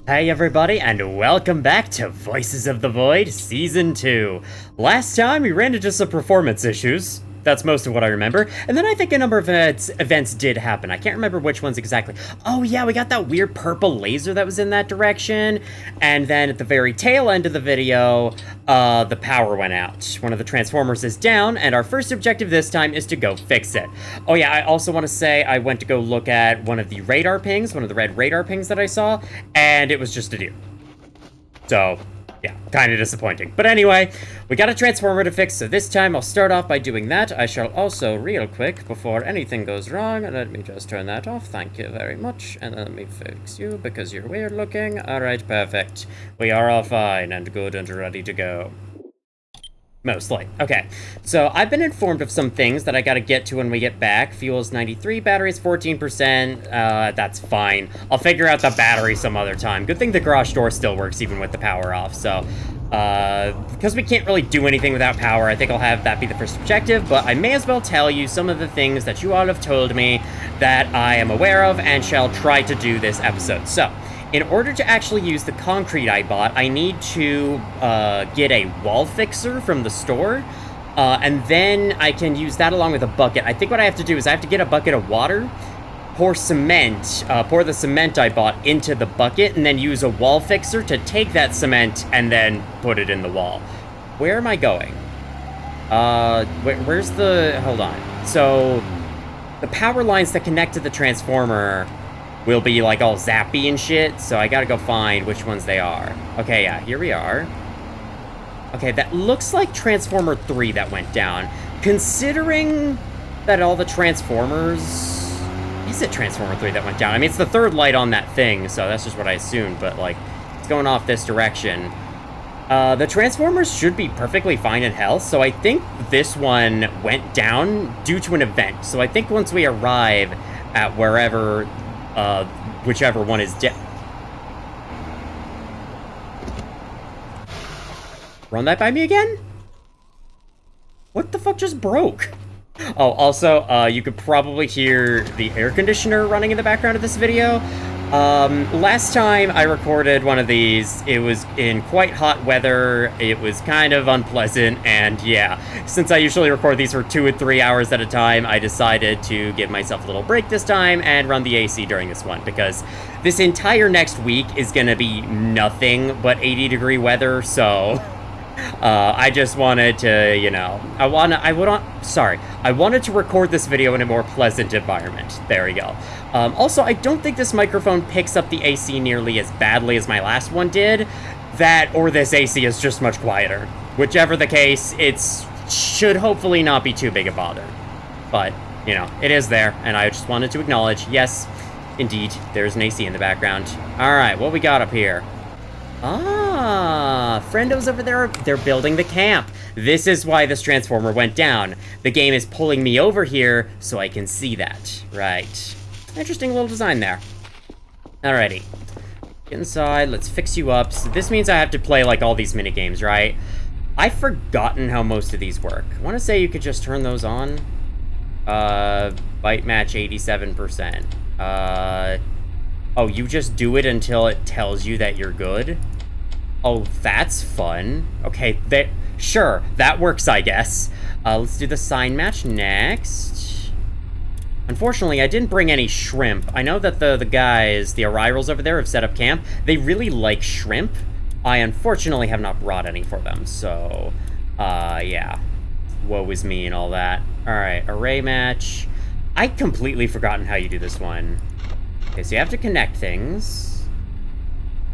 Hey everybody, and welcome back to Voices of the Void Season 2. Last time we ran into some performance issues. That's most of what I remember. And then I think a number of events did happen. I can't remember which ones exactly. Oh yeah, we got that weird purple laser that was in that direction. And then at the very tail end of the video, the power went out. One of the transformers is down, and our first objective this time is to go fix it. Oh yeah, I also want to say I went to go look at one of the radar pings, one of the red radar pings that I saw, and it was just a deer. So, yeah, kind of disappointing. But anyway, we got a transformer to fix, so this time I'll start off by doing that. I shall also, real quick, before anything goes wrong, let me just turn that off. Thank you very much. And let me fix you because you're weird looking. Alright, perfect. We are all fine and good and ready to go. Mostly. Okay, so I've been informed of some things that I gotta get to when we get back. Fuel's 93, battery's 14%, that's fine. I'll figure out the battery some other time. Good thing the garage door still works even with the power off, so... because we can't really do anything without power, I think I'll have that be the first objective, but I may as well tell you some of the things that you all have told me that I am aware of and shall try to do this episode. So, in order to actually use the concrete I bought, I need to get a wall fixer from the store, and then I can use that along with a bucket. I think what I have to do is I have to get a bucket of water, pour cement, pour the cement I bought into the bucket, and then use a wall fixer to take that cement and then put it in the wall. Where am I going? Where's the... Hold on. So, the power lines that connect to the transformer will be like all zappy and shit, so I gotta go find which ones they are. Okay, yeah, here we are. Okay, that looks like Transformer 3 that went down. Considering that all the Transformers... Is it Transformer 3 that went down? I mean, it's the third light on that thing, so that's just what I assumed, but, like, it's going off this direction. The Transformers should be perfectly fine in health, so I think this one went down due to an event. So I think once we arrive at wherever... whichever one is dead. Run that by me again? What the fuck just broke? Oh, also, you could probably hear the air conditioner running in the background of this video. Last time I recorded one of these, it was in quite hot weather, it was kind of unpleasant, and yeah, since I usually record these for 2 or 3 hours at a time, I decided to give myself a little break this time and run the AC during this one, because this entire next week is gonna be nothing but 80-degree weather, so... I just wanted to, you know, I wanted to record this video in a more pleasant environment. There we go. Also, I don't think this microphone picks up the AC nearly as badly as my last one did. That, or this AC is just much quieter. Whichever the case, should hopefully not be too big a bother. But, you know, it is there, and I just wanted to acknowledge, yes, indeed, there's an AC in the background. Alright, what we got up here? Ah, friendos over there, they're building the camp. This is why this transformer went down. The game is pulling me over here so I can see that. Right. Interesting little design there. Alrighty. Get inside, let's fix you up. So this means I have to play, like, all these minigames, right? I've forgotten how most of these work. I want to say you could just turn those on. Bite match 87%. Oh, you just do it until it tells you that you're good? Oh, that's fun. Okay, sure, that works, I guess. Let's do the sign match next. Unfortunately, I didn't bring any shrimp. I know that the guys, the arrivals over there have set up camp. They really like shrimp. I unfortunately have not brought any for them, so... yeah. Woe is me and all that. Alright, array match. I'd completely forgotten how you do this one. Okay, so you have to connect things.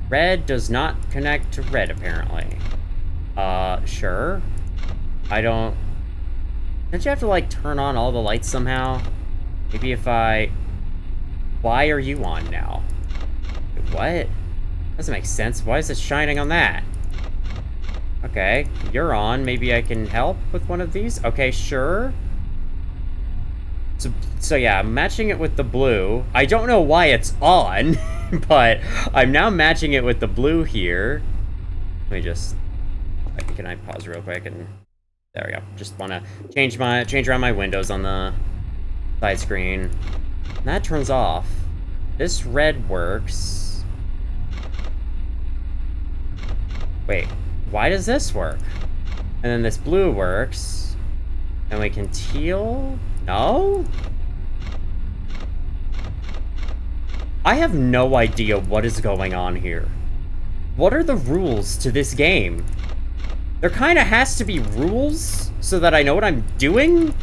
Red does not connect to red, apparently. Sure. Don't you have to, like, turn on all the lights somehow? Maybe if I... Why are you on now? What? Doesn't make sense. Why is it shining on that? Okay, you're on. Maybe I can help with one of these? Okay, sure. So yeah, I'm matching it with the blue. I don't know why it's on, but I'm now matching it with the blue here. Let me just... Can I pause real quick? And there we go. Just want to change around my windows on the side screen. And that turns off. This red works. Wait, why does this work? And then this blue works. And we can teal? No? I have no idea what is going on here. What are the rules to this game? There kind of has to be rules so that I know what I'm doing,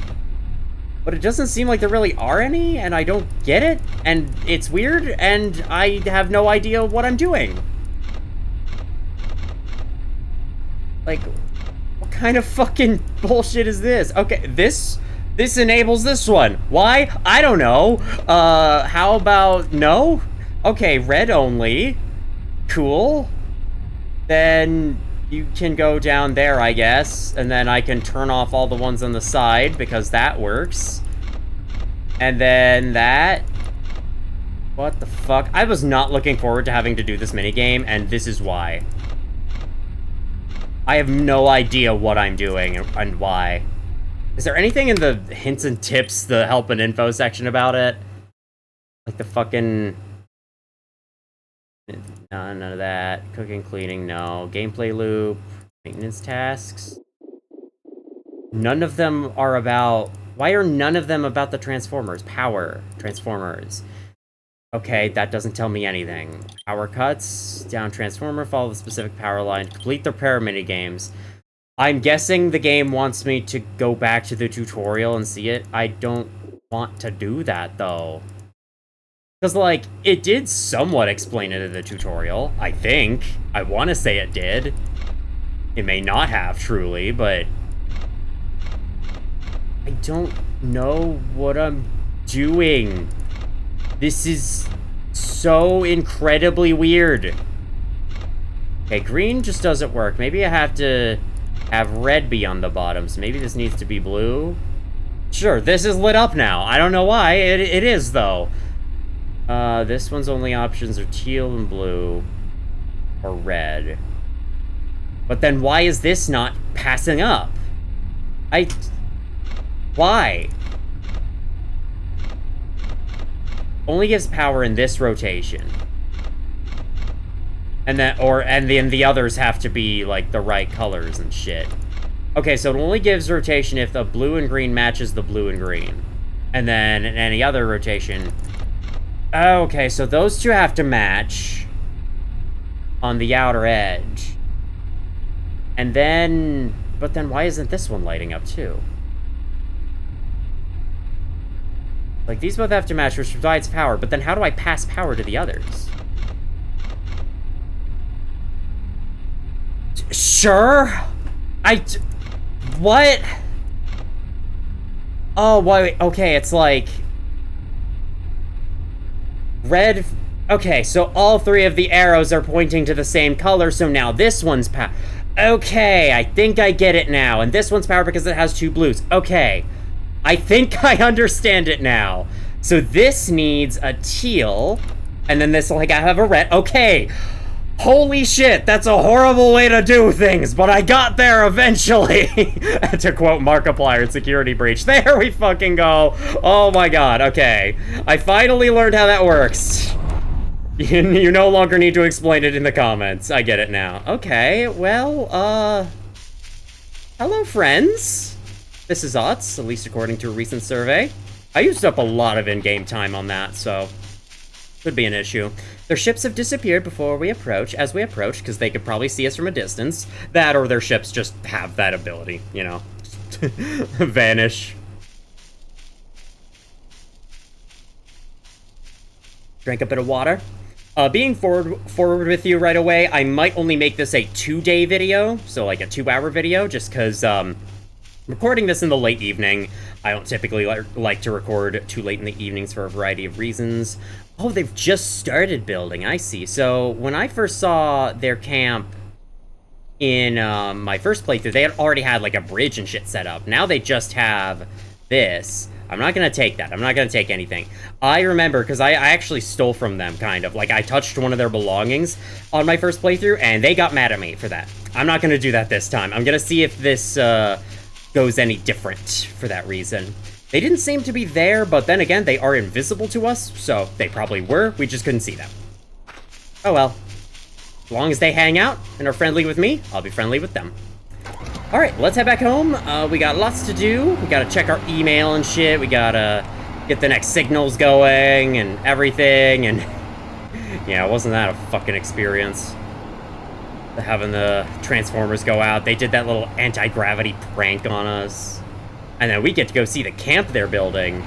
but it doesn't seem like there really are any, and I don't get it, and it's weird, and I have no idea what I'm doing. Like, what kind of fucking bullshit is this? Okay, this enables this one. Why? I don't know. How about no? Okay, red only. Cool. Then you can go down there, I guess, and then I can turn off all the ones on the side, because that works. And then that... What the fuck? I was not looking forward to having to do this minigame, and this is why. I have no idea what I'm doing and why. Is there anything in the hints and tips, the help and info section about it? Like the fucking... No, none of that. Cooking, cleaning, no. Gameplay loop. Maintenance tasks. None of them are about... Why are none of them about the Transformers? Power. Transformers. Okay, that doesn't tell me anything. Power cuts. Down Transformer. Follow the specific power line. Complete the repair minigames. I'm guessing the game wants me to go back to the tutorial and see it. I don't want to do that, though. Because, like, it did somewhat explain it in the tutorial, I think. I want to say it did. It may not have, truly, but... I don't know what I'm doing. This is so incredibly weird. Okay, green just doesn't work. Maybe I have to have red be on the bottom, so maybe this needs to be blue. Sure, this is lit up now. I don't know why. It is, though. This one's only options are teal and blue. Or red. But then why is this not passing up? Why? Only gives power in this rotation. And then the others have to be, like, the right colors and shit. Okay, so it only gives rotation if the blue and green matches the blue and green. And then in any other rotation... Okay, so those two have to match on the outer edge. And then... But then why isn't this one lighting up, too? Like, these both have to match, which provides power, but then how do I pass power to the others? Sure? What? Oh, wait, okay, it's like... Red... Okay, so all three of the arrows are pointing to the same color, so now this one's power. Okay, I think I get it now. And this one's power because it has two blues. Okay. I think I understand it now. So this needs a teal, and then this will like have a red. Okay. Holy shit, that's a horrible way to do things, but I got there eventually. To quote Markiplier in Security Breach. There we fucking go. Oh my god, okay. I finally learned how that works. You no longer need to explain it in the comments. I get it now. Okay, well, hello friends. This is Otz, at least according to a recent survey. I used up a lot of in-game time on that, so... could be an issue. Their ships have disappeared as we approach, because they could probably see us from a distance. That or their ships just have that ability, you know. Vanish. Drink a bit of water. Being forward with you right away, I might only make this a 2-day video, so like a 2-hour video, just because, recording this in the late evening. I don't typically like to record too late in the evenings for a variety of reasons. Oh, they've just started building, I see. So, when I first saw their camp in my first playthrough, they had already had like a bridge and shit set up. Now they just have this. I'm not gonna take that. I'm not gonna take anything. I remember, because I actually stole from them, kind of. Like, I touched one of their belongings on my first playthrough, and they got mad at me for that. I'm not gonna do that this time. I'm gonna see if this goes any different for that reason. They didn't seem to be there, but then again, they are invisible to us, so they probably were. We just couldn't see them. Oh well. As long as they hang out and are friendly with me, I'll be friendly with them. Alright, let's head back home. We got lots to do. We gotta check our email and shit. We gotta get the next signals going and everything. And yeah, wasn't that a fucking experience? Having the Transformers go out. They did that little anti-gravity prank on us. And then we get to go see the camp they're building.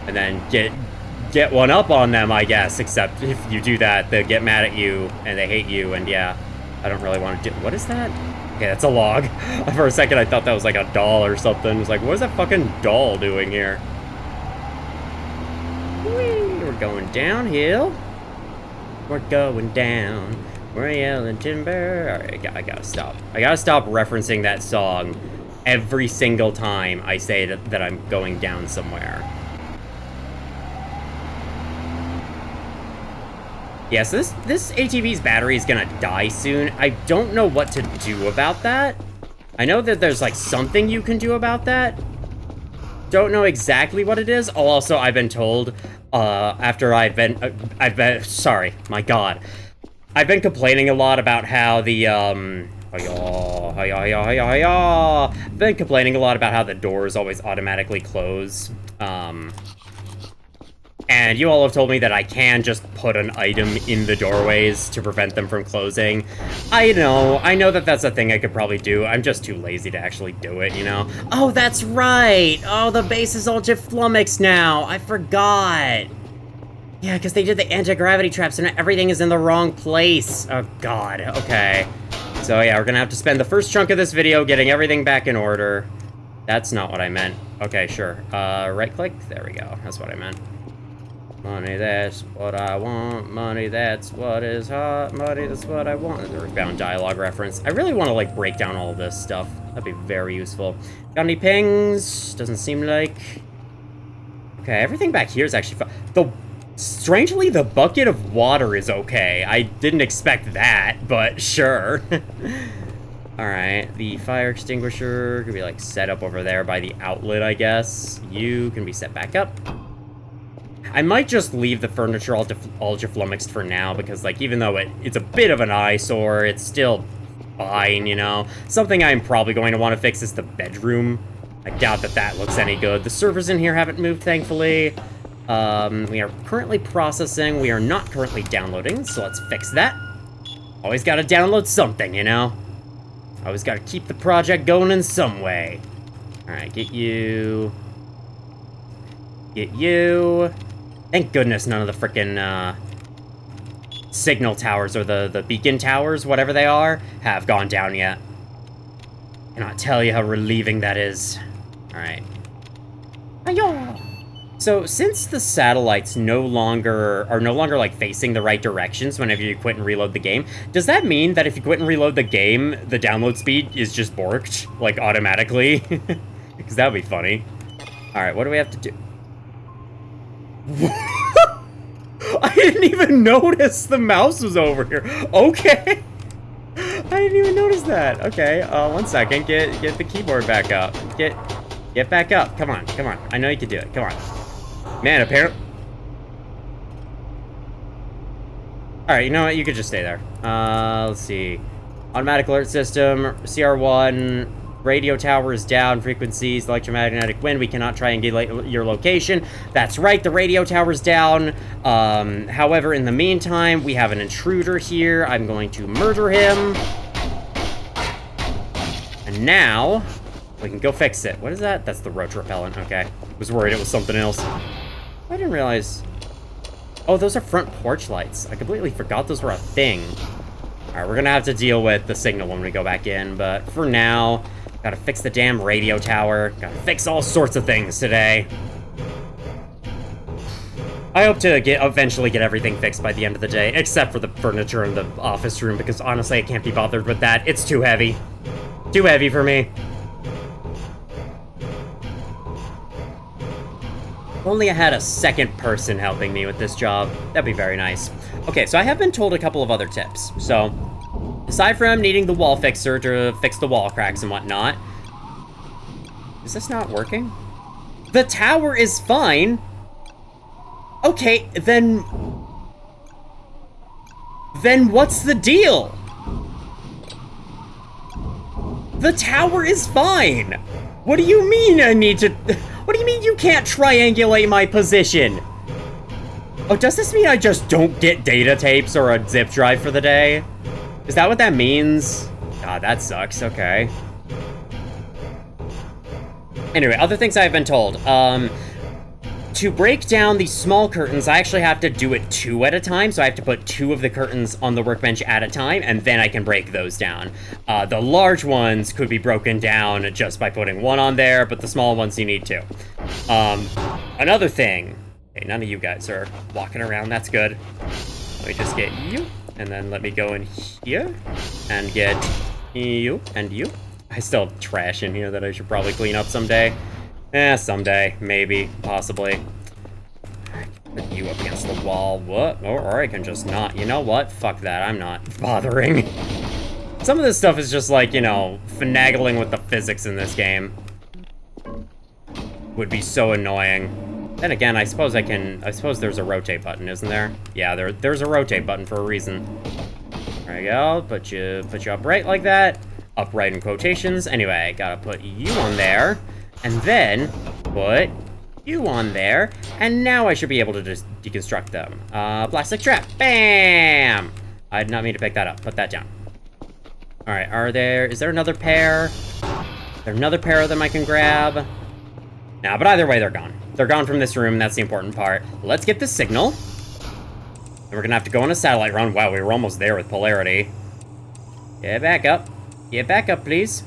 And then get one up on them, I guess. Except if you do that, they'll get mad at you and they hate you. And yeah, I don't really want to do... What is that? Okay, that's a log. For a second, I thought that was like a doll or something. It was like, what is that fucking doll doing here? Whee! We're going downhill. We're going down. We're yelling timber. Alright, I gotta stop. I gotta stop referencing that song every single time I say that I'm going down somewhere. Yeah, so this ATV's battery is gonna die soon. I don't know what to do about that. I know that there's like something you can do about that. Don't know exactly what it is. Oh, also, I've been told, after I've been, sorry, my God. I've been complaining a lot about how the, I've been complaining a lot about how the doors always automatically close. And you all have told me that I can just put an item in the doorways to prevent them from closing. I know that that's a thing I could probably do. I'm just too lazy to actually do it, you know? Oh, that's right! Oh, the base is all flummoxed now. I forgot. Yeah, because they did the anti-gravity traps and everything is in the wrong place. Oh, God. Okay. So, yeah, we're gonna have to spend the first chunk of this video getting everything back in order. That's not what I meant. Okay, sure. Right-click? There we go. That's what I meant. Money, that's what I want. Money, that's what is hot. Money, that's what I want. The Earthbound dialogue reference. I really want to, like, break down all of this stuff. That'd be very useful. Got any pings? Doesn't seem like... Okay, everything back here is actually fun. Strangely, the bucket of water is okay. I didn't expect that, but sure. Alright, the fire extinguisher could be, like, set up over there by the outlet, I guess. You can be set back up. I might just leave the furniture all flummoxed for now, because, like, even though it's a bit of an eyesore, it's still fine, you know? Something I'm probably going to want to fix is the bedroom. I doubt that that looks any good. The servers in here haven't moved, thankfully. We are currently processing. We are not currently downloading, so let's fix that. Always gotta download something, you know? Always gotta keep the project going in some way. Alright, get you. Get you. Thank goodness none of the frickin', signal towers or the beacon towers, whatever they are, have gone down yet. Cannot tell you how relieving that is. Alright. Hi-yo! So, since the satellites are no longer, like, facing the right directions whenever you quit and reload the game, does that mean that if you quit and reload the game, the download speed is just borked, like, automatically? Because that would be funny. Alright, what do we have to do? I didn't even notice the mouse was over here. Okay. I didn't even notice that. Okay, 1 second. Get the keyboard back up. Get back up. Come on, come on. I know you can do it. Come on. Man, apparently... Alright, you know what? You could just stay there. Let's see. Automatic alert system, CR1, radio tower is down, frequencies, electromagnetic wind, we cannot triangulate your location. That's right, the radio tower's down. However, in the meantime, we have an intruder here. I'm going to murder him. And now, we can go fix it. What is that? That's the roach repellent, okay. Was worried it was something else. I didn't realize... Oh, those are front porch lights. I completely forgot those were a thing. Alright, we're gonna have to deal with the signal when we go back in, but for now, gotta fix the damn radio tower. Gotta fix all sorts of things today. I hope to eventually get everything fixed by the end of the day, except for the furniture in the office room, because honestly, I can't be bothered with that. It's too heavy. Too heavy for me. If only I had a second person helping me with this job. That'd be very nice. Okay, so I have been told a couple of other tips. So, aside from needing the wall fixer to fix the wall cracks and whatnot... Is this not working? The tower is fine! Okay, then... Then what's the deal? The tower is fine. What do you mean I need to... What do you mean you can't triangulate my position? Oh, does this mean I just don't get data tapes or a zip drive for the day? Is that what that means? God, that sucks. Okay. Anyway, other things I've been told. To break down these small curtains, I actually have to do it 2 at a time, so I have to put 2 of the curtains on the workbench at a time, and then I can break those down. The large ones could be broken down just by putting 1 on there, but the small ones you need 2. Another thing. Okay, none of you guys are walking around, that's good. Let me just get you, and then let me go in here, and get you, and you. I still have trash in here that I should probably clean up someday. Someday. Maybe. Possibly. Put you up against the wall. What? Or I can just not. You know what? Fuck that. I'm not bothering. Some of this stuff is just like, you know, finagling with the physics in this game. Would be so annoying. Then again, I suppose there's a rotate button, isn't there? Yeah, there's a rotate button for a reason. There you go. Put you upright like that. Upright in quotations. Anyway, gotta put you on there. And then, put you on there, and now I should be able to just deconstruct them. Plastic trap, bam! I did not mean to pick that up, put that down. All right, is there another pair? Is there another pair of them I can grab? No, but either way, they're gone. They're gone from this room, that's the important part. Let's get the signal. And we're gonna have to go on a satellite run. Wow, we were almost there with polarity. Get back up. Get back up, please.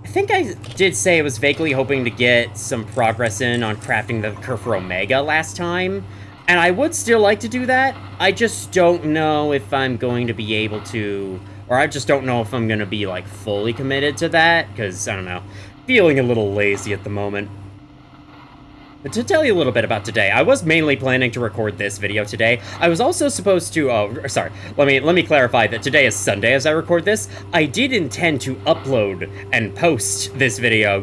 I think I did say I was vaguely hoping to get some progress in on crafting the Kerfur Omega last time, and I would still like to do that. I just don't know if I'm going to be able to, or I just don't know if I'm going to be, like, fully committed to that, because, I don't know, feeling a little lazy at the moment. But to tell you a little bit about today, I was mainly planning to record this video today. I was also supposed to, let me clarify that today is Sunday as I record this. I did intend to upload and post this video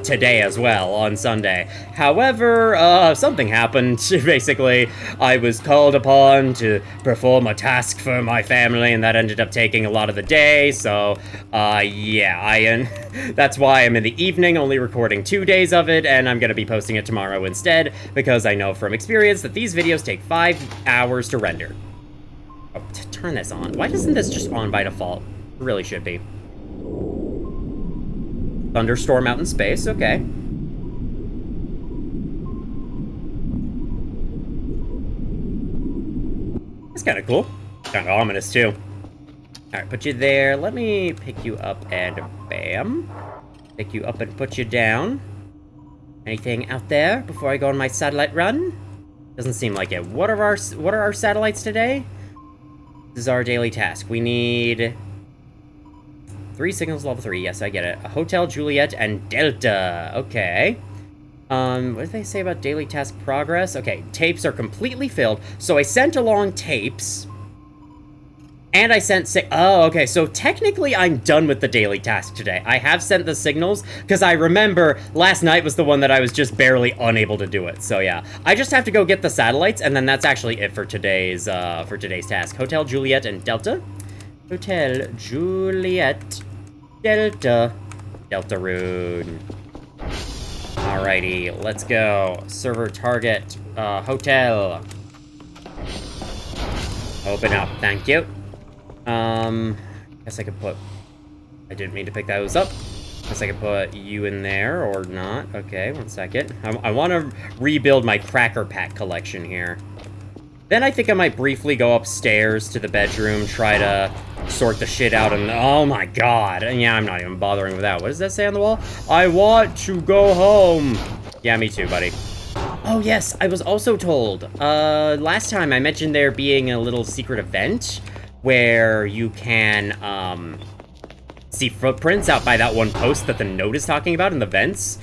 today as well on Sunday. However, something happened. Basically, I was called upon to perform a task for my family, and that ended up taking a lot of the day. So, yeah, that's why I'm in the evening, only recording 2 days of it, and I'm gonna be posting it tomorrow instead, because I know from experience that these videos take 5 hours to render. Oh, turn this on. Why isn't this just on by default? It really should be. Thunderstorm out in space, okay. That's kind of cool. Kind of ominous, too. Alright, put you there. Let me pick you up and bam. Pick you up and put you down. Anything out there before I go on my satellite run? Doesn't seem like it. What are our satellites today? This is our daily task. We need 3 signals level 3. Yes, I get it. A Hotel Juliet and Delta. Okay. What did they say about daily task progress? Okay, tapes are completely filled. So I sent along tapes. And I sent oh, okay, so technically I'm done with the daily task today. I have sent the signals, because I remember last night was the one that I was just barely unable to do it. So yeah, I just have to go get the satellites, and then that's actually it for today's task. Hotel Juliet and Delta. Hotel Juliet Delta. Deltarune. Alrighty, let's go. Server target, hotel. Open up, thank you. Guess I could put... I didn't mean to pick those up. Guess I could put you in there, or not. Okay, 1 second. I want to rebuild my Cracker Pack collection here. Then I think I might briefly go upstairs to the bedroom, try to sort the shit out, and... Oh my god! Yeah, I'm not even bothering with that. What does that say on the wall? I want to go home! Yeah, me too, buddy. Oh yes, I was also told, last time I mentioned there being a little secret event where you can, see footprints out by that one post that the note is talking about in the vents.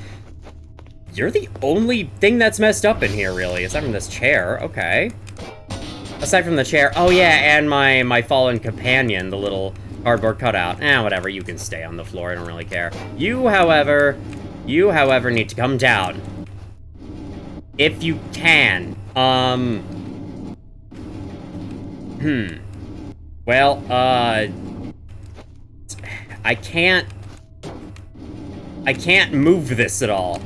You're the only thing that's messed up in here, really, aside from this chair. Okay. Aside from the chair, oh yeah, and my fallen companion, the little cardboard cutout. Whatever, you can stay on the floor, I don't really care. You, however, need to come down. If you can. Well, I can't move this at all.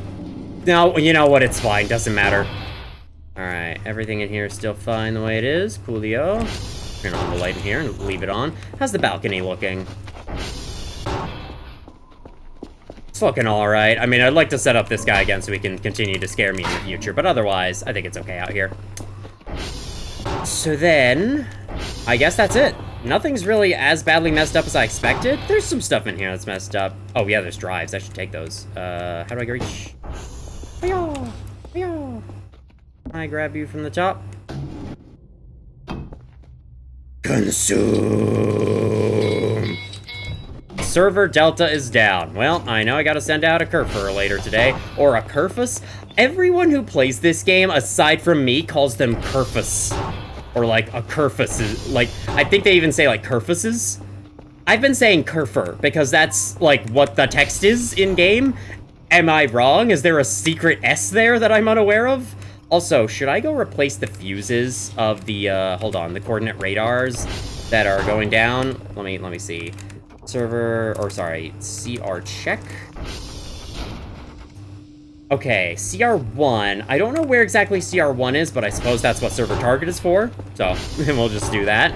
No, you know what? It's fine. Doesn't matter. Alright, everything in here is still fine the way it is. Coolio. Turn on the light in here and leave it on. How's the balcony looking? It's looking alright. I mean, I'd like to set up this guy again so he can continue to scare me in the future, but otherwise, I think it's okay out here. So then, I guess that's it. Nothing's really as badly messed up as I expected. There's some stuff in here that's messed up. Oh yeah, there's drives. I should take those. How do I reach? Hiyo! Hiyo! I grab you from the top. Consume! Server Delta is down. Well, I know I gotta send out a Kerfur later today. Or a Kerfus. Everyone who plays this game, aside from me, calls them Kerfus. Or like a Kerfus. Like, I think they even say like Kerfuses. I've been saying Kerfur because that's like what the text is in game. Am I wrong? Is there a secret S there that I'm unaware of? Also, should I go replace the fuses of the, hold on, the coordinate radars that are going down? Let me see. Server, or sorry, CR check. Okay, CR1. I don't know where exactly CR1 is, but I suppose that's what server target is for. So, we'll just do that.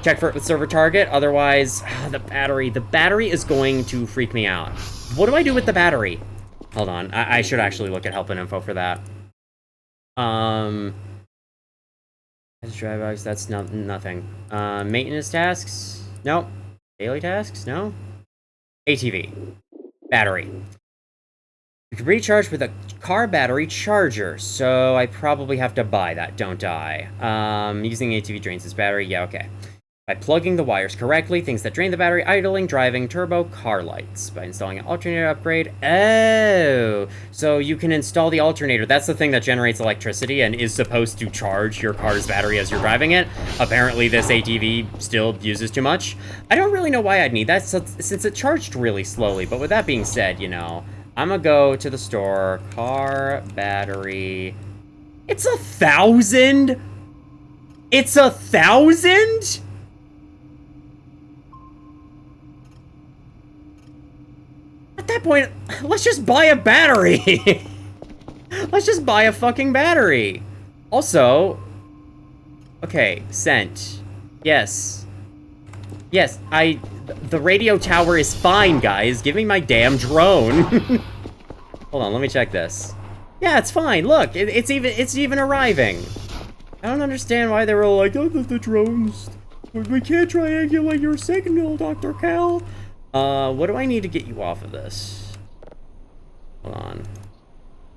Check for it with server target, otherwise, the battery. The battery is going to freak me out. What do I do with the battery? Hold on, I should actually look at help and info for that. Drive box, that's nothing. Maintenance tasks? Nope. Daily tasks? No. ATV. Battery. You can recharge with a car battery charger, so I probably have to buy that, don't I? Using ATV drains this battery, yeah, okay. By plugging the wires correctly, things that drain the battery, idling, driving, turbo, car lights. By installing an alternator upgrade. Oh, so you can install the alternator. That's the thing that generates electricity and is supposed to charge your car's battery as you're driving it. Apparently, this ATV still uses too much. I don't really know why I'd need that since it charged really slowly. But with that being said, you know, I'm gonna go to the store. Car battery. It's 1,000? It's 1,000? At that point, let's just buy a battery. Let's just buy a fucking battery. Also, okay, sent. Yes. Yes, the radio tower is fine, guys. Give me my damn drone. Hold on, let me check this. Yeah, it's fine. Look, it's even arriving. I don't understand why they were like, oh, the drones. We can't triangulate your signal, Dr. Cal. What do I need to get you off of this? Hold on.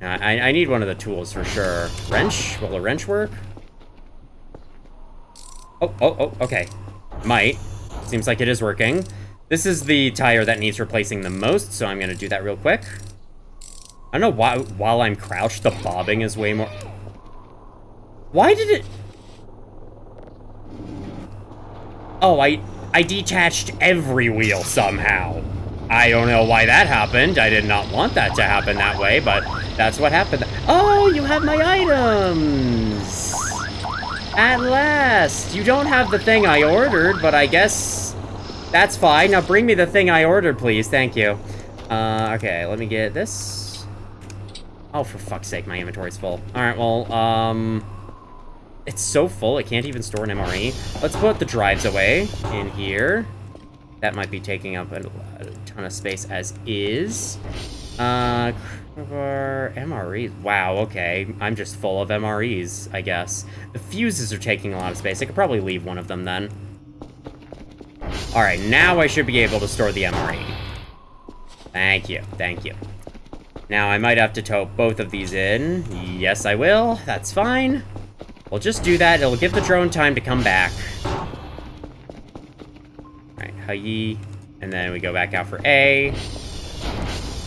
I need one of the tools for sure. Wrench? Will a wrench work? Oh, okay. Might. Seems like it is working. This is the tire that needs replacing the most, so I'm gonna do that real quick. I don't know why, while I'm crouched, the bobbing is way more... Why did it... Oh, I detached every wheel somehow. I don't know why that happened. I did not want that to happen that way, but that's what happened. Oh, you have my items! At last! You don't have the thing I ordered, but I guess that's fine. Now bring me the thing I ordered, please. Thank you. Okay, let me get this. Oh, for fuck's sake, my inventory's full. Alright, well, it's so full, it can't even store an MRE. Let's put the drives away in here. That might be taking up a ton of space as is. MREs. Wow, okay. I'm just full of MREs, I guess. The fuses are taking a lot of space. I could probably leave one of them then. Alright, now I should be able to store the MRE. Thank you, thank you. Now, I might have to tote both of these in. Yes, I will. That's fine. We'll just do that. It'll give the drone time to come back. Alright, hi. And then we go back out for A.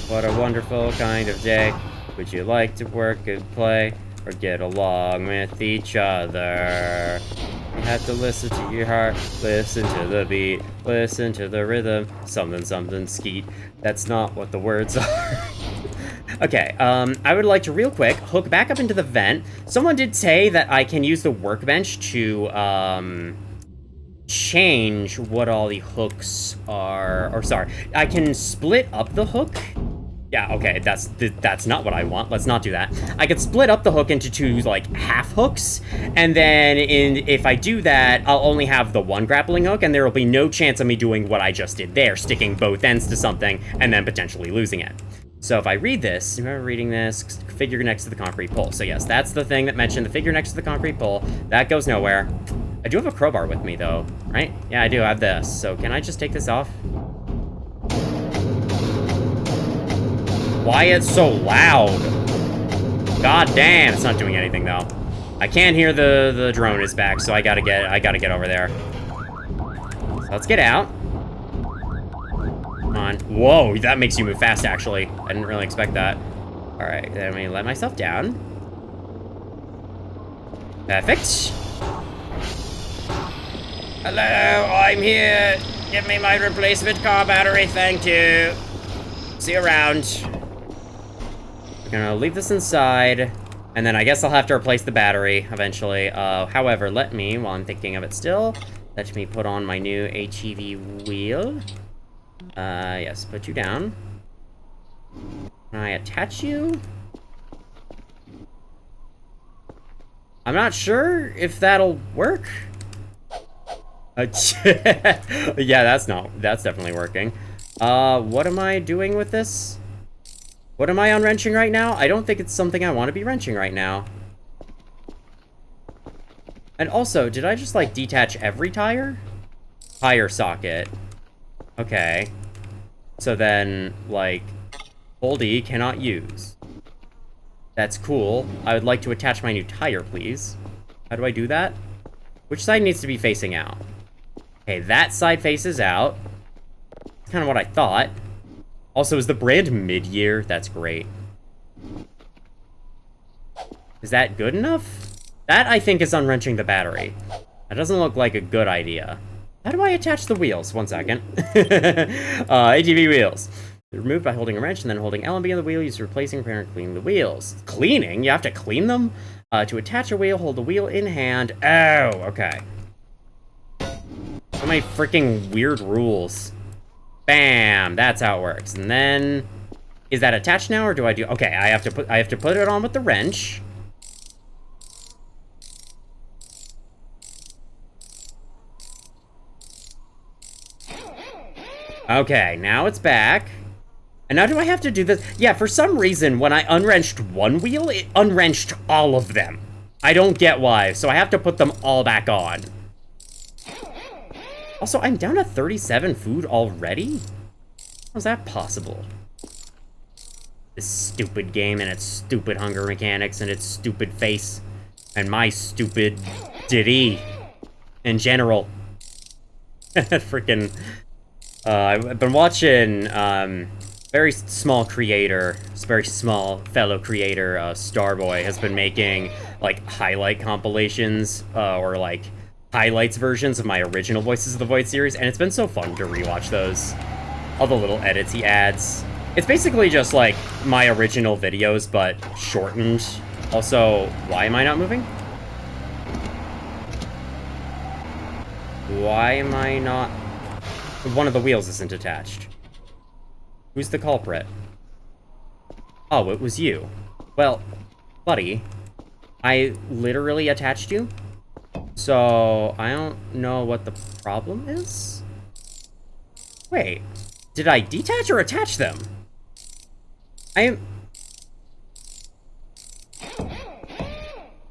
What a wonderful kind of day. Would you like to work and play? Or get along with each other? You have to listen to your heart. Listen to the beat. Listen to the rhythm. Something, something, skeet. That's not what the words are. Okay, I would like to real quick hook back up into the vent. Someone did say that I can use the workbench to change what all the hooks are, or sorry, I can split up the hook. Yeah, okay, that's not what I want. Let's not do that. I could split up the hook into two, like, half hooks, and then if I do that, I'll only have the one grappling hook, and there will be no chance of me doing what I just did there, sticking both ends to something, and then potentially losing it. So if I read this, remember reading this, figure next to the concrete pole. So yes, that's the thing that mentioned the figure next to the concrete pole. That goes nowhere. I do have a crowbar with me, though, right? Yeah, I do have this. So can I just take this off? Why it's so loud? God damn, it's not doing anything though. I can't hear the drone is back, so I gotta get over there. So let's get out. Come on. Whoa, that makes you move fast actually. I didn't really expect that. Alright, then let me let myself down. Perfect. Hello, I'm here. Give me my replacement car battery, thank you. See you around. Gonna leave this inside, and then I guess I'll have to replace the battery eventually. However, let me, while I'm thinking of it still, let me put on my new HEV wheel. Yes, put you down. Can I attach you? I'm not sure if that'll work. Yeah, that's definitely working. What am I doing with this? What am I unwrenching right now? I don't think it's something I want to be wrenching right now. And also, did I just, like, detach every tire? Tire socket. Okay. So then, like, Hold E cannot use. That's cool. I would like to attach my new tire, please. How do I do that? Which side needs to be facing out? Okay, that side faces out. That's kind of what I thought. Also, is the brand mid-year? That's great. Is that good enough? That, I think, is unwrenching the battery. That doesn't look like a good idea. How do I attach the wheels? 1 second. ATV wheels. They're removed by holding a wrench and then holding L and B on the wheel. Use replacing repair and cleaning the wheels. Cleaning? You have to clean them? To attach a wheel, hold the wheel in hand. Oh, okay. So many freaking weird rules. Bam! That's how it works. And then, is that attached now, or do I do? Okay, I have to put it on with the wrench. Okay, now it's back. And now do I have to do this? Yeah, for some reason, when I unwrenched one wheel, it unwrenched all of them. I don't get why, so I have to put them all back on. Also, I'm down to 37 food already? How's that possible? This stupid game and its stupid hunger mechanics and its stupid face. And my stupid Diddy. In general. Freaking... I've been watching, very small fellow creator, Starboy, has been making, like, highlight compilations, or, like, highlights versions of my original Voices of the Void series, and it's been so fun to rewatch those. All the little edits he adds. It's basically just, like, my original videos, but shortened. Also, why am I not moving? Why am I not... One of the wheels isn't attached. Who's the culprit? Oh, it was you. Well, buddy, I literally attached you, so I don't know what the problem is. Wait, did I detach or attach them?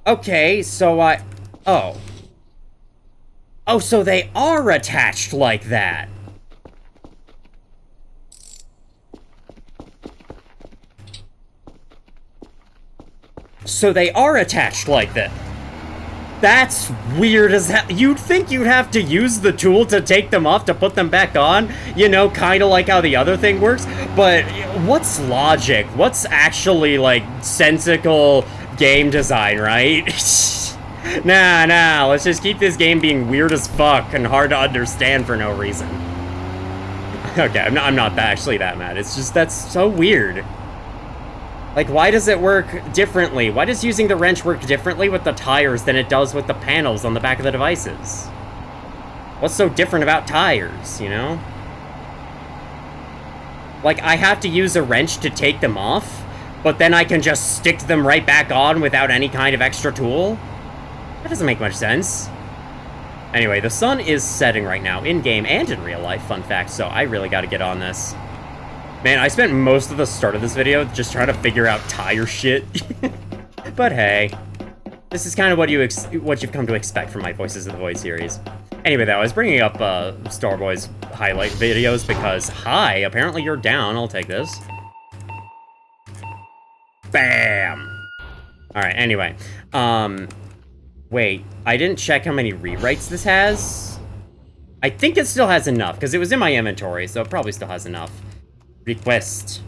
Okay, so oh. Oh, so they are attached like that. So they are attached like that. That's weird as hell. You'd think you'd have to use the tool to take them off to put them back on. You know, kind of like how the other thing works. But what's logic? What's actually, like, sensical game design, right? Nah, let's just keep this game being weird as fuck and hard to understand for no reason. Okay, I'm not actually that mad. It's just, that's so weird. Like, why does it work differently? Why does using the wrench work differently with the tires than it does with the panels on the back of the devices? What's so different about tires, you know? Like, I have to use a wrench to take them off, but then I can just stick them right back on without any kind of extra tool? That doesn't make much sense. Anyway, the sun is setting right now, in-game and in real life, fun fact, so I really gotta get on this. Man, I spent most of the start of this video just trying to figure out tire shit. But hey, this is kind of what you've come to expect from my Voices of the Void series. Anyway, though, I was bringing up Starboy's highlight videos because, hi, apparently you're down. I'll take this. Bam! Alright, anyway. Wait, I didn't check how many rewrites this has. I think it still has enough, because it was in my inventory, so it probably still has enough. Request.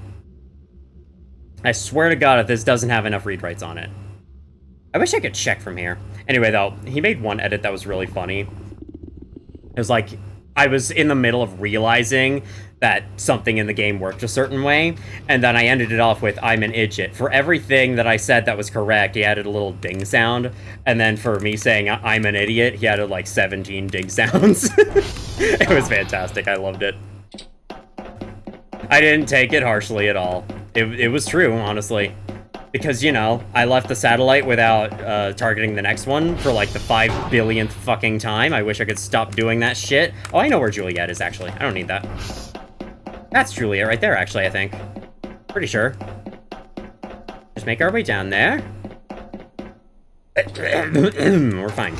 I swear to God if this doesn't have enough rewrites on it. I wish I could check from here. Anyway, though, he made one edit that was really funny. It was like, I was in the middle of realizing that something in the game worked a certain way, and then I ended it off with, I'm an idiot. For everything that I said that was correct, he added a little ding sound, and then for me saying, I'm an idiot, he added like 17 ding sounds. It was fantastic, I loved it. I didn't take it harshly at all. It was true, honestly. Because, you know, I left the satellite without targeting the next one for like the 5 billionth fucking time. I wish I could stop doing that shit. Oh, I know where Juliet is, actually. I don't need that. That's Juliet right there, actually, I think. Pretty sure. Just make our way down there. We're fine.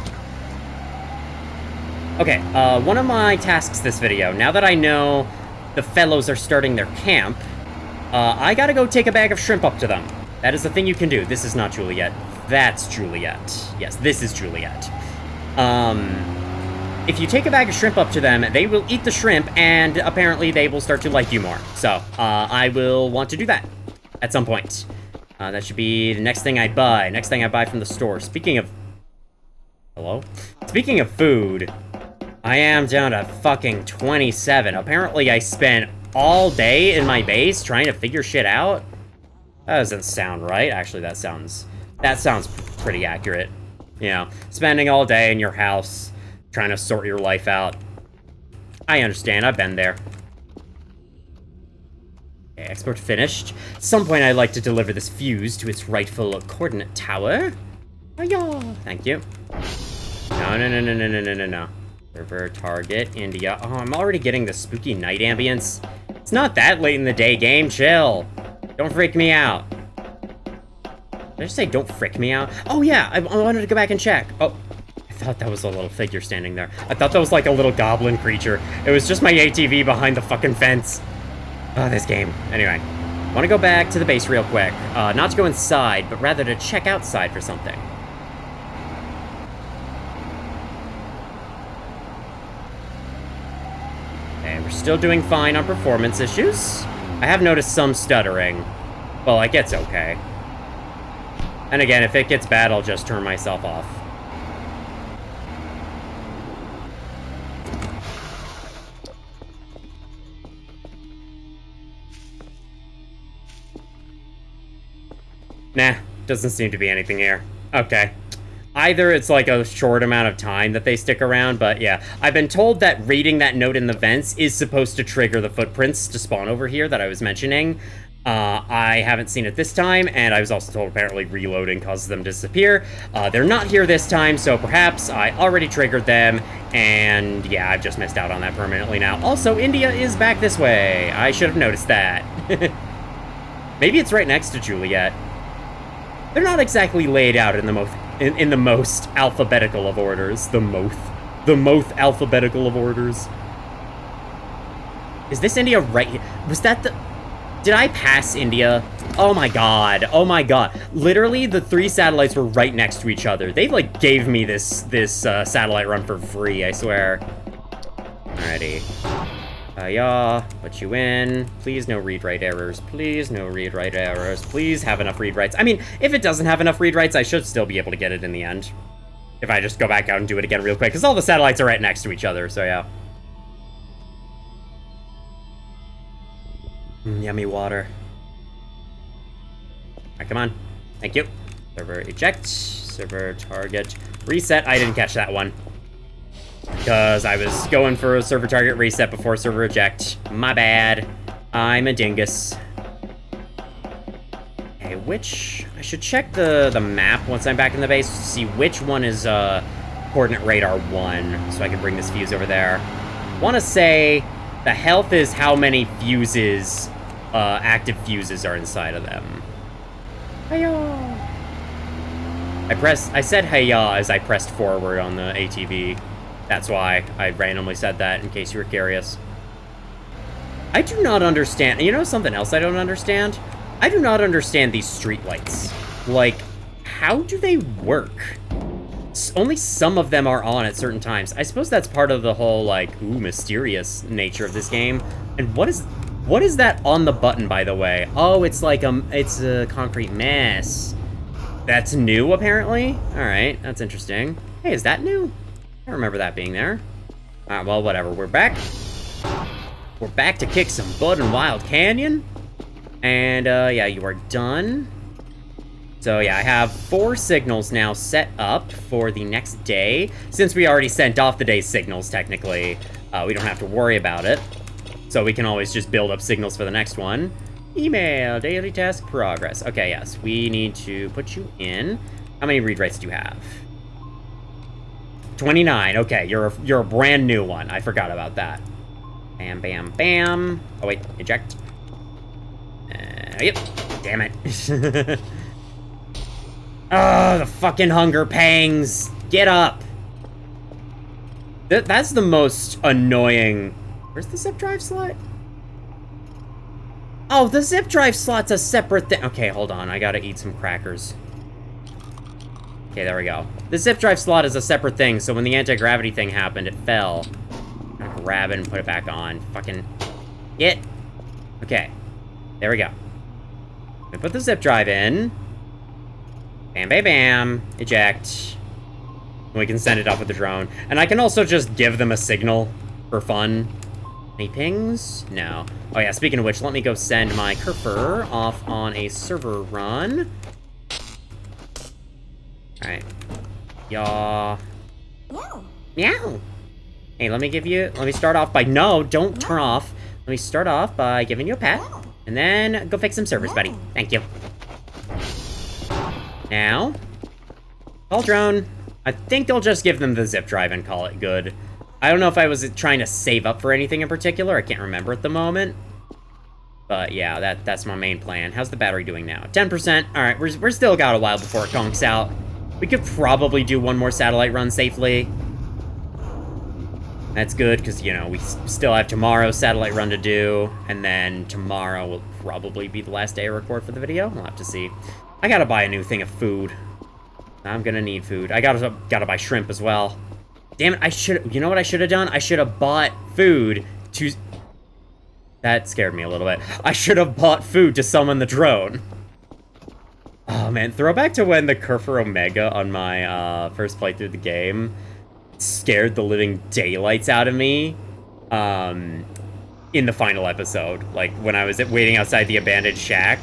Okay, one of my tasks this video, now that I know the fellows are starting their camp, I gotta go take a bag of shrimp up to them. That is the thing you can do. This is not Juliet. That's Juliet. Yes, this is Juliet. If you take a bag of shrimp up to them, they will eat the shrimp, and apparently they will start to like you more. So, I will want to do that at some point. That should be the next thing I buy. Next thing I buy from the store. Speaking of... Hello? Speaking of food, I am down to fucking 27. Apparently I spent all day in my base trying to figure shit out. That doesn't sound right. Actually, that sounds pretty accurate. You know, spending all day in your house, trying to sort your life out. I understand, I've been there. Okay, export finished. At some point I'd like to deliver this fuse to its rightful coordinate tower. Oh, thank you. No. Server, target, India. Oh, I'm already getting the spooky night ambience. It's not that late in the day, game, chill. Don't freak me out. Did I just say don't frick me out? Oh yeah, I wanted to go back and check. Oh, I thought that was a little figure standing there. I thought that was like a little goblin creature. It was just my ATV behind the fucking fence. Oh, this game. Anyway, want to go back to the base real quick. Not to go inside, but rather to check outside for something. Okay, we're still doing fine on performance issues. I have noticed some stuttering, but like, it's okay. And again, if it gets bad, I'll just turn myself off. Nah, doesn't seem to be anything here. Okay. Either it's like a short amount of time that they stick around, but yeah. I've been told that reading that note in the vents is supposed to trigger the footprints to spawn over here that I was mentioning. I haven't seen it this time, and I was also told apparently reloading causes them to disappear. They're not here this time, so perhaps I already triggered them, and yeah, I've just missed out on that permanently now. Also, India is back this way. I should have noticed that. Maybe it's right next to Juliet. They're not exactly laid out in the most alphabetical of orders. The most alphabetical of orders. Is this India right here? Was that the... Did I pass India? Oh my god. Oh my god. Literally, the 3 satellites were right next to each other. They, like, gave me this satellite run for free, I swear. Alrighty. Yeah, put you in. Please no read-write errors. Please no read-write errors. Please have enough read-writes. I mean, if it doesn't have enough read-writes, I should still be able to get it in the end. If I just go back out and do it again real quick, because all the satellites are right next to each other, so yeah. Yummy water. Alright, come on. Thank you. Server eject. Server target. Reset. I didn't catch that one. Because I was going for a server target reset before server eject. My bad. I'm a dingus. Okay, which... I should check the map once I'm back in the base to see which one is coordinate radar 1, so I can bring this fuse over there. Want to say the health is how many fuses, active fuses are inside of them. Hiya! I said hiya as I pressed forward on the ATV. That's why I randomly said that, in case you were curious. I do not understand. You know something else I don't understand? I do not understand these streetlights. Like, how do they work? Only some of them are on at certain times. I suppose that's part of the whole, like, ooh, mysterious nature of this game. And what is that on the button, by the way? Oh, it's like, it's a concrete mess. That's new, apparently? Alright, that's interesting. Hey, is that new? I don't remember that being there. Alright, well, whatever. We're back. We're back to kick some butt in Wild Canyon. And, yeah, you are done. So, yeah, I have 4 signals now set up for the next day. Since we already sent off the day's signals, technically, we don't have to worry about it. So we can always just build up signals for the next one. Email, daily task progress. Okay, yes, we need to put you in. How many read writes do you have? 29. Okay, you're a brand new one. I forgot about that. Bam, bam, bam. Oh, wait, eject. Yep. Damn it. Oh, the fucking hunger pangs. Get up. That's the most annoying... Where's the zip drive slot? Oh, the zip drive slot's a separate thing. Okay, hold on. I gotta eat some crackers. Okay, there we go. The zip drive slot is a separate thing, so when the anti-gravity thing happened, it fell. I'm gonna grab it and put it back on. Fucking... Get. Okay. There we go. We put the zip drive in. Bam, bam, bam. Eject. And we can send it up with the drone. And I can also just give them a signal for fun. Any pings? No. Oh yeah, speaking of which, let me go send my Kerfer off on a server run. Alright. Yaw. Meow. Meow. Hey, let me start off by, no, don't turn off. Let me start off by giving you a pet. And then go fix some servers, buddy. Thank you. Now, call drone. I think they'll just give them the zip drive and call it good. I don't know if I was trying to save up for anything in particular. I can't remember at the moment. But yeah, that's my main plan. How's the battery doing now? 10%. All right, we're still got a while before it conks out. We could probably do one more satellite run safely. That's good, because, you know, we still have tomorrow's satellite run to do, and then tomorrow will probably be the last day I record for the video. We'll have to see. I gotta buy a new thing of food. I'm gonna need food. I gotta buy shrimp as well. Damn it, you know what I should have done? I should have bought food to... That scared me a little bit. I should have bought food to summon the drone. Oh man, throwback to when the Kerfer Omega on my first playthrough of the game scared the living daylights out of me in the final episode. Like, when I was waiting outside the abandoned shack,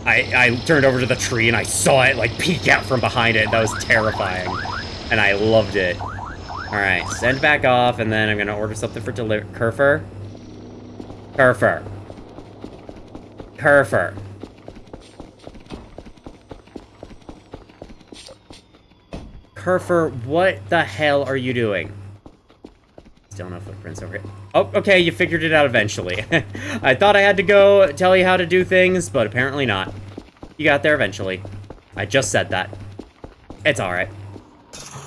I turned over to the tree and I saw it, like, peek out from behind it. That was terrifying. And I loved it. Alright, send back off, and then I'm gonna order something for Kerfer. Kerfer. Kerfer. Kerfer, what the hell are you doing? Still no footprints over here. Oh, okay, you figured it out eventually. I thought I had to go tell you how to do things, but apparently not. You got there eventually. I just said that. It's alright.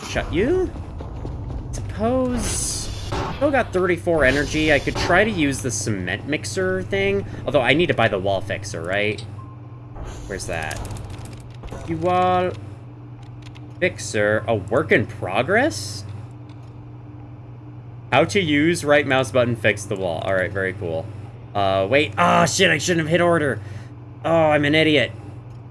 Shut you? Suppose... Still got 34 energy. I could try to use the cement mixer thing. Although I need to buy the wall fixer, right? Where's that? You wall... Fixer. A work in progress? How to use right mouse button fix the wall. Alright, very cool. Wait. Ah, shit, I shouldn't have hit order. Oh, I'm an idiot.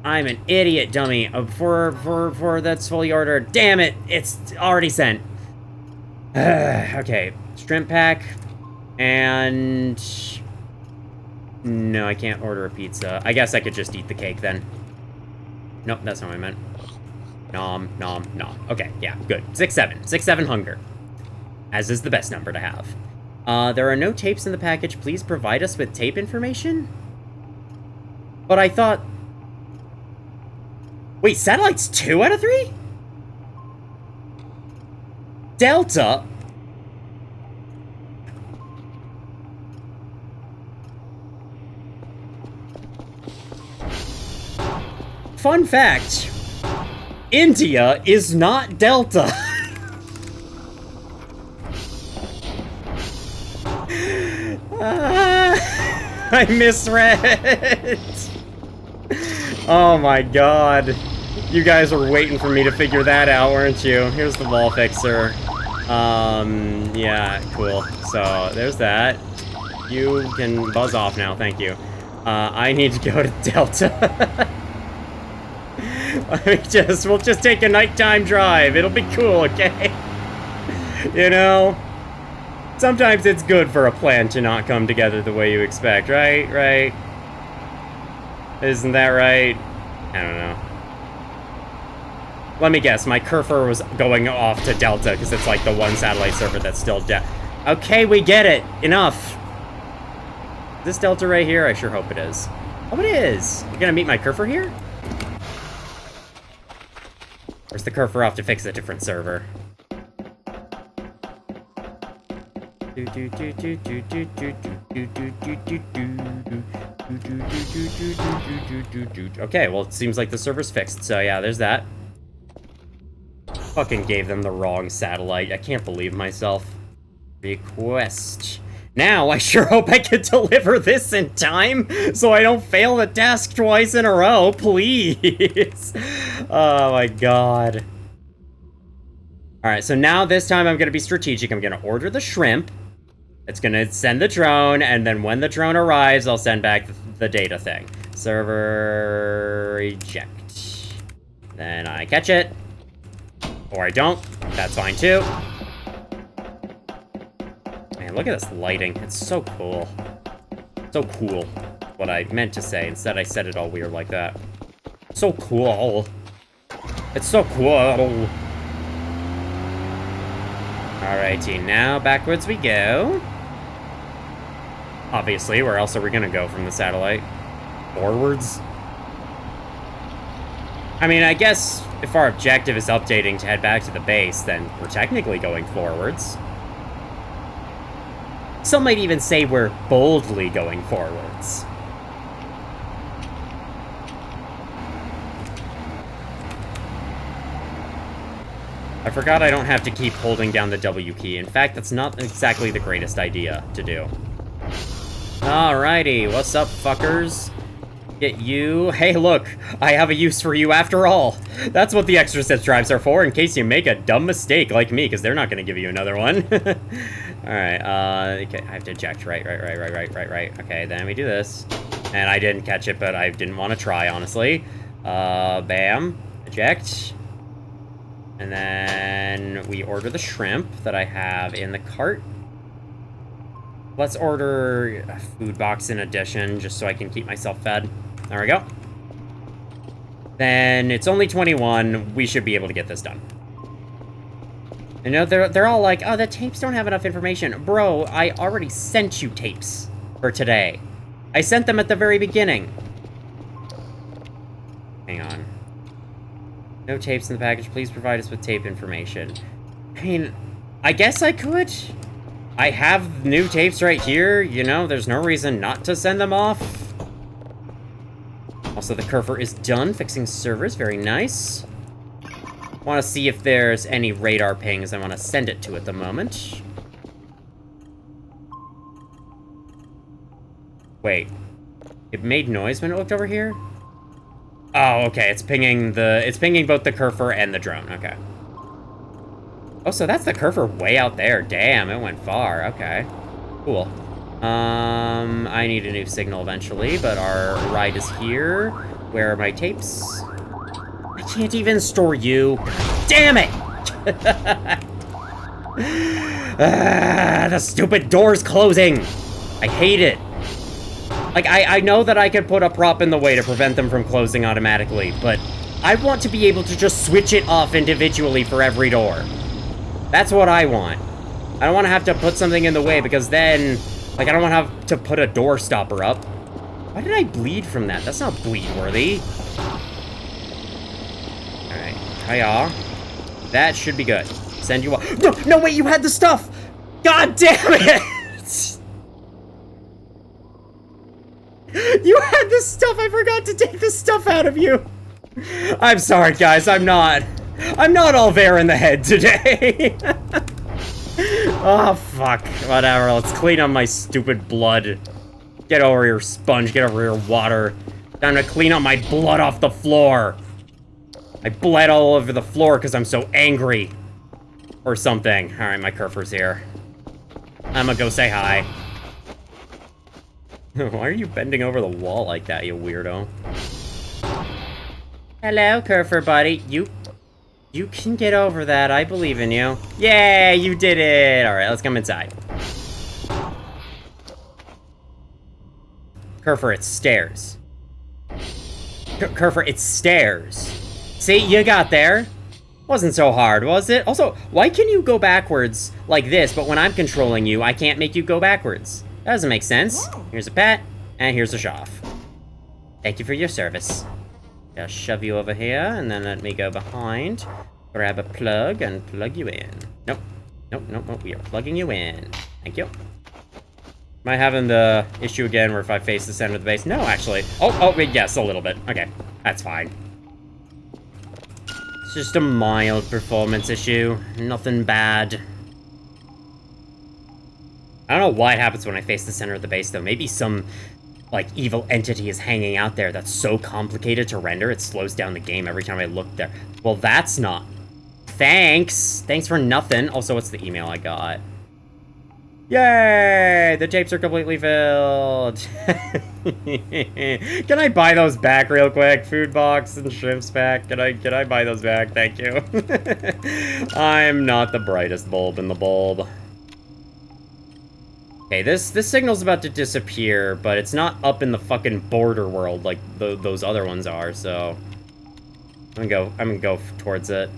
I'm an idiot, dummy. For that's fully ordered. Damn it, it's already sent. Okay, shrimp pack. And... No, I can't order a pizza. I guess I could just eat the cake then. Nope, that's not what I meant. Nom, nom, nom. Okay, yeah, good. 6-7. 6-7 hunger. as is the best number to have. There are no tapes in the package. Please provide us with tape information? But I thought... Wait, satellite's 2 out of 3? Delta? Fun fact, India is not Delta. I misread. Oh my god. You guys were waiting for me to figure that out, weren't you? Here's the wall fixer. Yeah, cool. So, there's that. You can buzz off now, thank you. I need to go to Delta. We'll just take a nighttime drive. It'll be cool, okay? You know? Sometimes it's good for a plan to not come together the way you expect, right? Right? Isn't that right? I don't know. Let me guess, my cursor was going off to Delta because it's like the one satellite server that's still dead. Okay, we get it. Enough. Is this Delta right here? I sure hope it is. Oh, it is. You're gonna meet my cursor here? Where's the cursor off to fix a different server? Okay, well, it seems like the server's fixed, so yeah, there's that. Fucking gave them the wrong satellite. I can't believe myself. Request. Now, I sure hope I can deliver this in time, so I don't fail the task twice in a row, please. Oh my god. Alright, so now this time I'm gonna be strategic. I'm gonna order the shrimp. It's gonna send the drone, and then when the drone arrives, I'll send back the data thing. Server reject. Then I catch it. Or I don't. That's fine too. Man, look at this lighting. It's so cool. So cool. What I meant to say. Instead, I said it all weird like that. So cool. It's so cool. Alrighty, now backwards we go. Obviously, where else are we gonna go from the satellite? Forwards? I mean, I guess if our objective is updating to head back to the base, then we're technically going forwards. Some might even say we're boldly going forwards. I forgot I don't have to keep holding down the W key. In fact, that's not exactly the greatest idea to do. Alrighty, what's up, fuckers? Get you. Hey, look, I have a use for you after all. That's what the extra set drives are for, in case you make a dumb mistake like me, because they're not going to give you another one. Alright, okay, I have to eject. Right. Okay, then we do this. And I didn't catch it, but I didn't want to try, honestly. Bam. Eject. And then we order the shrimp that I have in the cart. Let's order a food box in addition, just so I can keep myself fed. There we go. Then it's only 21. We should be able to get this done. You know, they're all like, oh, the tapes don't have enough information. Bro, I already sent you tapes for today. I sent them at the very beginning. Hang on. No tapes in the package. Please provide us with tape information. I mean, I guess I could. I have new tapes right here. You know, there's no reason not to send them off. Also, the cursor is done fixing servers. Very nice. Want to see if there's any radar pings I want to send it to at the moment. Wait. It made noise when it looked over here? Oh, okay. It's pinging both the cursor and the drone. Okay. Oh, so that's the cursor way out there. Damn, it went far. Okay. Cool. I need a new signal eventually, but our ride is here. Where are my tapes? I can't even store you. Damn it! The stupid door's closing. I hate it. Like, I know that I could put a prop in the way to prevent them from closing automatically, but I want to be able to just switch it off individually for every door. That's what I want. I don't want to have to put something in the way because then, like, I don't want to have to put a door stopper up. Why did I bleed from that? That's not bleed-worthy. Alright, hiya. That should be good. Send you off. No, no, wait, you had the stuff! God damn it! You had the stuff! I forgot to take the stuff out of you! I'm sorry, guys, I'm not all there in the head today. Oh, fuck. Whatever, let's clean up my stupid blood. Get over here, sponge. Get over here, water. Time to clean up my blood off the floor. I bled all over the floor because I'm so angry. Or something. Alright, my Kerfer's here. I'm gonna go say hi. Why are you bending over the wall like that, you weirdo? Hello, Kerfer buddy. You can get over that. I believe in you. Yay, you did it! Alright, let's come inside. Kerfer, it's stairs. Kerfer, it's stairs. See, you got there. Wasn't so hard, was it? Also, why can you go backwards like this, but when I'm controlling you, I can't make you go backwards? That doesn't make sense. Here's a pet, and here's a Shoff. Thank you for your service. I'll shove you over here, and then let me go behind. Grab a plug, and plug you in. Nope. Nope, nope, nope. We are plugging you in. Thank you. Am I having the issue again where if I face the center of the base? No, actually. Oh, wait, yes, a little bit. Okay, that's fine. It's just a mild performance issue. Nothing bad. I don't know why it happens when I face the center of the base, though. Maybe some, like, evil entity is hanging out there that's so complicated to render, it slows down the game every time I look there. Well, that's not... Thanks! Thanks for nothing. Also, what's the email I got? Yay! The tapes are completely filled! Can I buy those back real quick? Food box and shrimps back. Can I buy those back? Thank you. I'm not the brightest bulb in the bulb. Okay, this signal's about to disappear, but it's not up in the fucking border world like those other ones are, so... I'm gonna go towards it.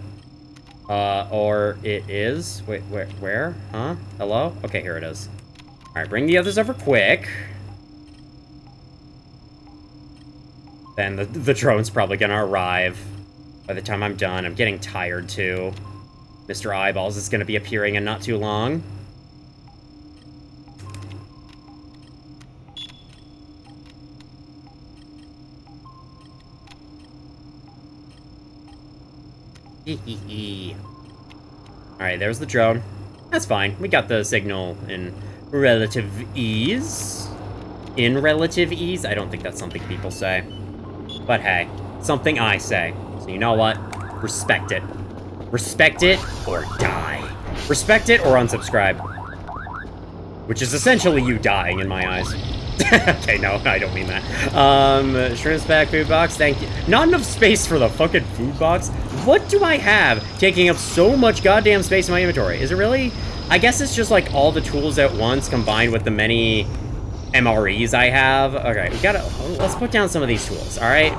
Or it is. Wait, where? Huh? Hello? Okay, here it is. Alright, bring the others over quick. Then the drone's probably gonna arrive by the time I'm done. I'm getting tired, too. Mr. Eyeballs is gonna be appearing in not too long. Alright, there's the drone. That's fine. We got the signal in relative ease. In relative ease? I don't think that's something people say. But hey, something I say. So you know what? Respect it. Respect it or die. Respect it or unsubscribe. Which is essentially you dying in my eyes. Okay, no, I don't mean that. Shrimps back, food box, thank you. Not enough space for the fucking food box? What do I have taking up so much goddamn space in my inventory? Is it really? I guess it's just like all the tools at once combined with the many MREs I have. Okay, let's put down some of these tools, alright?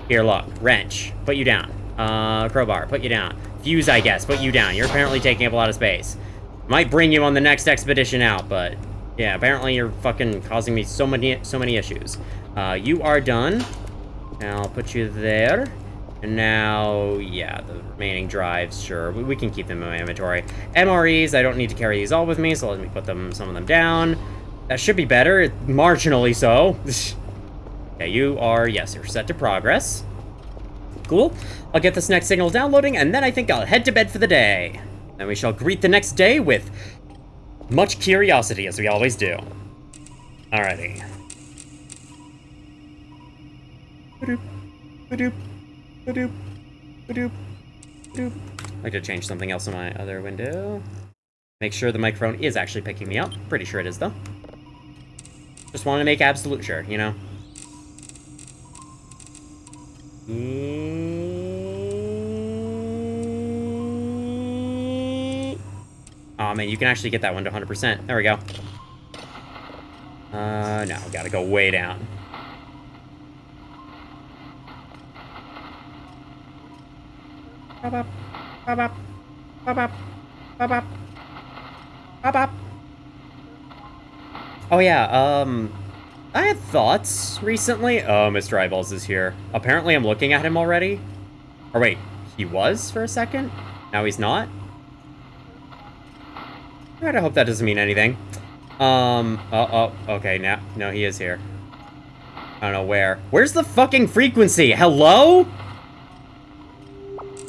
Here, look, wrench, put you down. Crowbar, put you down. Fuse, I guess, put you down. You're apparently taking up a lot of space. Might bring you on the next expedition out, but... yeah, apparently you're fucking causing me so many issues. You are done. And I'll put you there. And now, yeah, the remaining drives, sure. We can keep them in my inventory. MREs, I don't need to carry these all with me, so let me put some of them down. That should be better, marginally so. Okay, you are, yes, you're set to progress. Cool. I'll get this next signal downloading, and then I think I'll head to bed for the day. Then we shall greet the next day with much curiosity, as we always do. Alrighty. Ba-doop, ba-doop, ba-doop, ba-doop, ba-doop. I'd like to change something else in my other window. Make sure the microphone is actually picking me up. Pretty sure it is, though. Just want to make absolute sure, you know? Oh man, you can actually get that one to 100%. There we go. No, gotta go way down. Bop, bop, bop, bop, bop, bop, bop. Bop, bop. Oh yeah, I had thoughts recently. Oh, Mr. Eyeballs is here. Apparently I'm looking at him already. Or wait, he was for a second? Now he's not? Alright, I hope that doesn't mean anything. Okay, now, no, he is here. I don't know where. Where's the fucking frequency? Hello?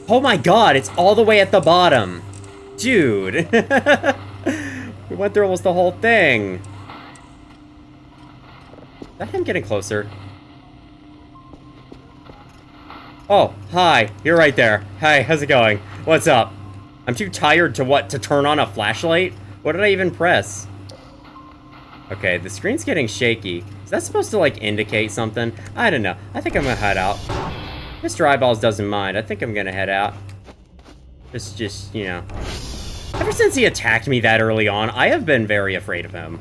Oh my god, it's all the way at the bottom. Dude. We went through almost the whole thing. Is that him getting closer? Oh, hi. You're right there. Hi, how's it going? What's up? I'm too tired to turn on a flashlight? What did I even press? Okay, the screen's getting shaky. Is that supposed to, like, indicate something? I don't know. I think I'm gonna head out. Mr. Eyeballs doesn't mind. I think I'm gonna head out. Just, you know. Ever since he attacked me that early on, I have been very afraid of him.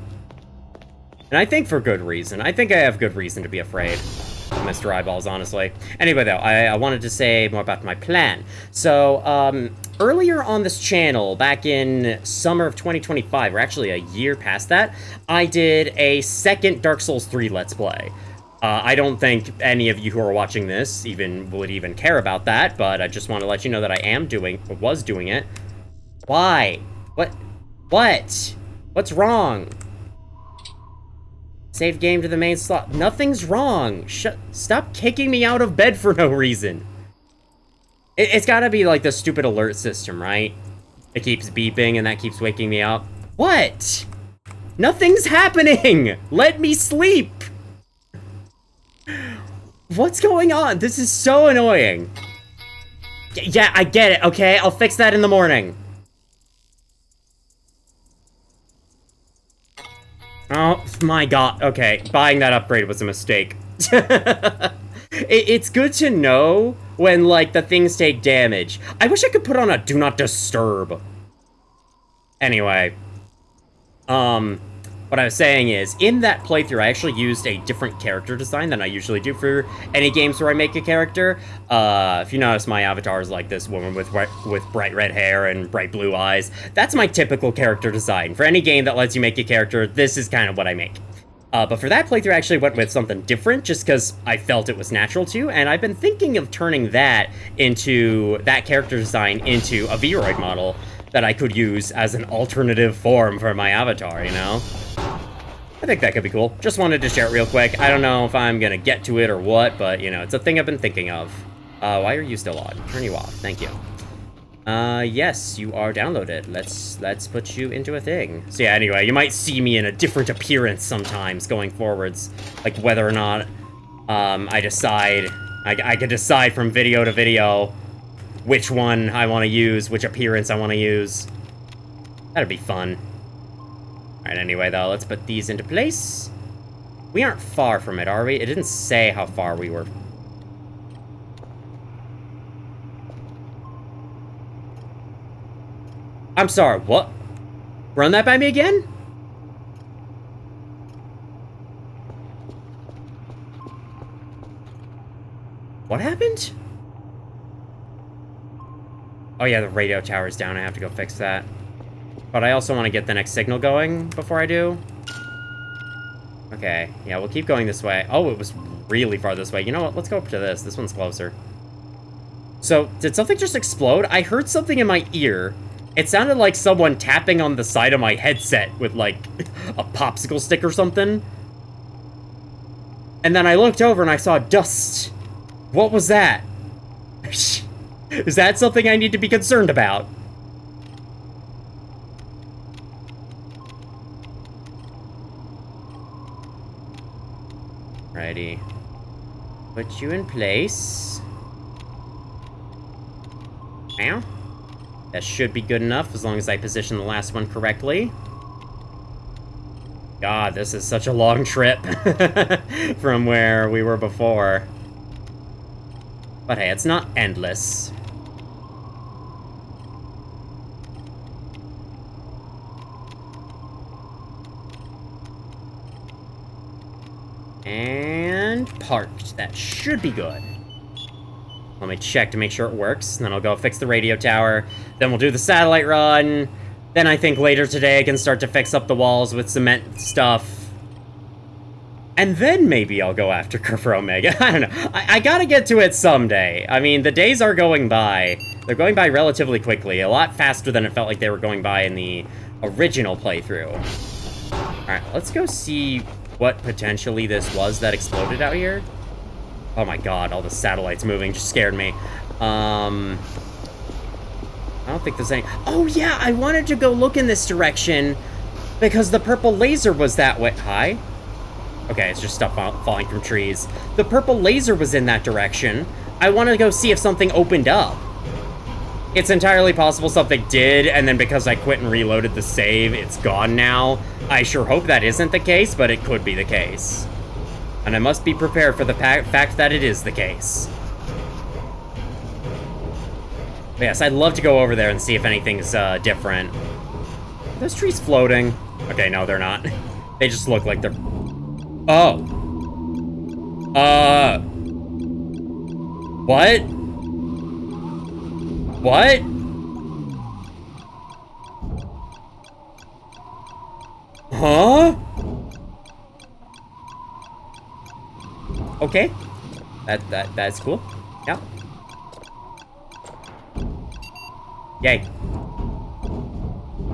And I think for good reason. I think I have good reason to be afraid of Mr. Eyeballs, honestly. Anyway, though, I wanted to say more about my plan. So, earlier on this channel, back in summer of 2025, or actually a year past that, I did a second Dark Souls 3 Let's Play. I don't think any of you who are watching this would even care about that, but I just want to let you know that I was doing it. Why? What? What's wrong? Save game to the main slot. Nothing's wrong. Stop kicking me out of bed for no reason. It's gotta be like the stupid alert system, right? It keeps beeping and that keeps waking me up. What? Nothing's happening! Let me sleep! What's going on? This is so annoying. Yeah, I get it, okay? I'll fix that in the morning. Oh, my god. Okay, buying that upgrade was a mistake. It's good to know when, like, the things take damage. I wish I could put on a do not disturb. Anyway. What I was saying is, in that playthrough, I actually used a different character design than I usually do for any games where I make a character. If you notice, my avatar is like this woman with bright red hair and bright blue eyes. That's my typical character design. For any game that lets you make a character, this is kind of what I make. But for that playthrough, I actually went with something different, just because I felt it was natural to, and I've been thinking of turning that character design into a Vroid model that I could use as an alternative form for my avatar, you know? I think that could be cool. Just wanted to share it real quick. I don't know if I'm gonna get to it or what, but, you know, it's a thing I've been thinking of. Why are you still on? Turn you off. Thank you. Yes, you are downloaded. Let's put you into a thing. So yeah, anyway, you might see me in a different appearance sometimes going forwards. Like whether or not, I can decide from video to video which one I want to use, which appearance I want to use. That'd be fun. Alright, anyway, though, let's put these into place. We aren't far from it, are we? It didn't say how far we were. I'm sorry, what? Run that by me again? What happened? Oh yeah, the radio tower's down. I have to go fix that. But I also want to get the next signal going before I do. Okay, yeah, we'll keep going this way. Oh, it was really far this way. You know what? Let's go up to this. This one's closer. So, did something just explode? I heard something in my ear. It sounded like someone tapping on the side of my headset with, like, a popsicle stick or something. And then I looked over and I saw dust. What was that? Is that something I need to be concerned about? Righty. Put you in place. Now. That should be good enough, as long as I position the last one correctly. God, this is such a long trip from where we were before. But hey, it's not endless. And parked. That should be good. Let me check to make sure it works, and then I'll go fix the radio tower. Then we'll do the satellite run. Then I think later today I can start to fix up the walls with cement stuff. And then maybe I'll go after Kerfur Omega. I don't know. I gotta get to it someday. I mean, the days are going by. They're going by relatively quickly. A lot faster than it felt like they were going by in the original playthrough. Alright, let's go see what potentially this was that exploded out here. Oh my god, all the satellites moving just scared me. I don't think there's any... Oh yeah, I wanted to go look in this direction because the purple laser was that way. Hi? Okay, it's just stuff falling from trees. The purple laser was in that direction. I wanted to go see if something opened up. It's entirely possible something did, and then because I quit and reloaded the save, it's gone now. I sure hope that isn't the case, but it could be the case. And I must be prepared for the fact that it is the case. But yes, I'd love to go over there and see if anything's different. Are those trees floating? Okay, no, they're not. They just look like they're... Oh. What? What? Huh? Okay. That's cool. Yeah. Yay.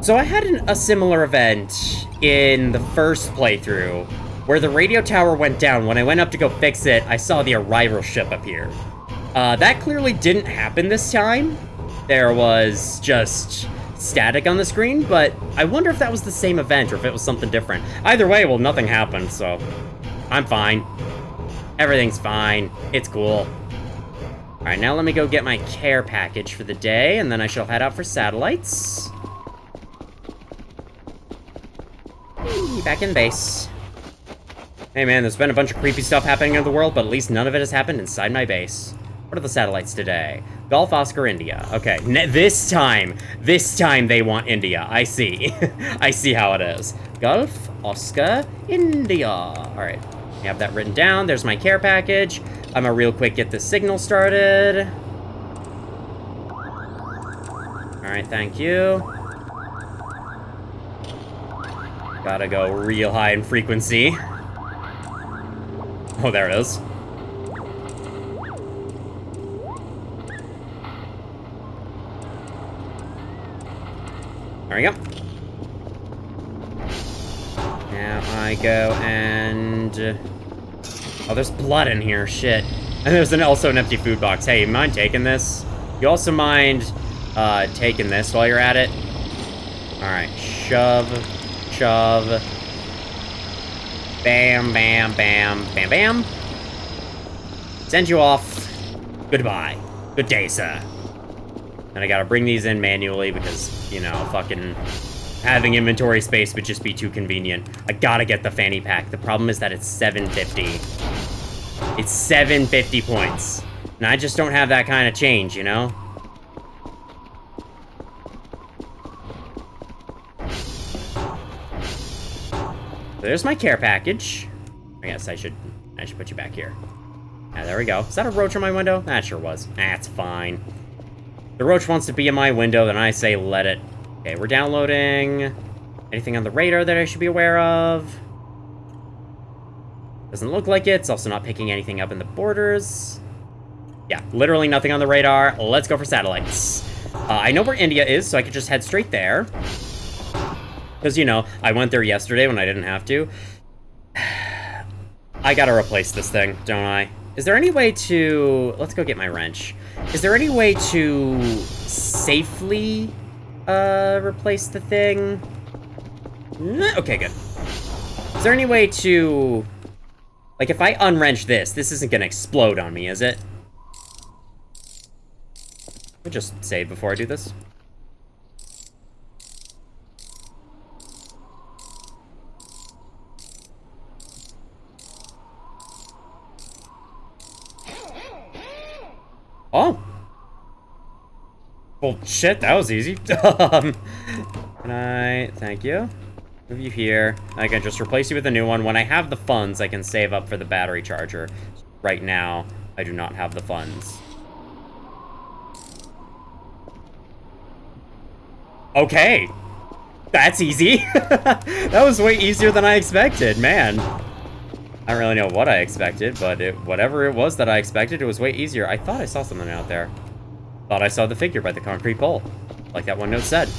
So I had a similar event in the first playthrough where the radio tower went down. When I went up to go fix it, I saw the arrival ship appear. That clearly didn't happen this time. There was just static on the screen, but I wonder if that was the same event or if it was something different. Either way, well, nothing happened, so I'm fine. Everything's fine. It's cool. All right, now let me go get my care package for the day, and then I shall head out for satellites. Back in base. Hey man, there's been a bunch of creepy stuff happening in the world, but at least none of it has happened inside my base. What are the satellites today? Golf, Oscar, India. Okay, this time they want India. I see. I see how it is. Golf, Oscar, India. All right, you have that written down. There's my care package. I'm gonna real quick get the signal started. All right, thank you. Gotta go real high in frequency. Oh, there it is. There we go. Now I go and... Oh, there's blood in here, shit. And there's also an empty food box. Hey, you mind taking this? You also mind taking this while you're at it? Alright, shove, shove. Bam, bam, bam, bam, bam. Send you off. Goodbye. Good day, sir. And I gotta bring these in manually because, you know, fucking having inventory space would just be too convenient. I gotta get the fanny pack. The problem is that it's 750. It's 750 points. And I just don't have that kind of change, you know? There's my care package. I guess I should put you back here. Yeah, there we go. Is that a roach on my window? That sure was. That's fine. The roach wants to be in my window, then I say let it. Okay, we're downloading. Anything on the radar that I should be aware of? Doesn't look like it. It's also not picking anything up in the borders. Yeah, literally nothing on the radar. Let's go for satellites. I know where India is, so I could just head straight there. Because, you know, I went there yesterday when I didn't have to. I gotta replace this thing, don't I? Is there any way to... Let's go get my wrench. Is there any way to safely replace the thing? Okay, good. Is there any way to... Like, if I unwrench this isn't gonna explode on me, is it? I'll just save before I do this. Oh. Well, shit, that was easy. Can I... Thank you. Move you here. I can just replace you with a new one. When I have the funds, I can save up for the battery charger. Right now, I do not have the funds. Okay. That's easy. That was way easier than I expected, man. I don't really know what I expected, but whatever it was that I expected, it was way easier. I thought I saw something out there. Thought I saw the figure by the concrete pole, like that one note said.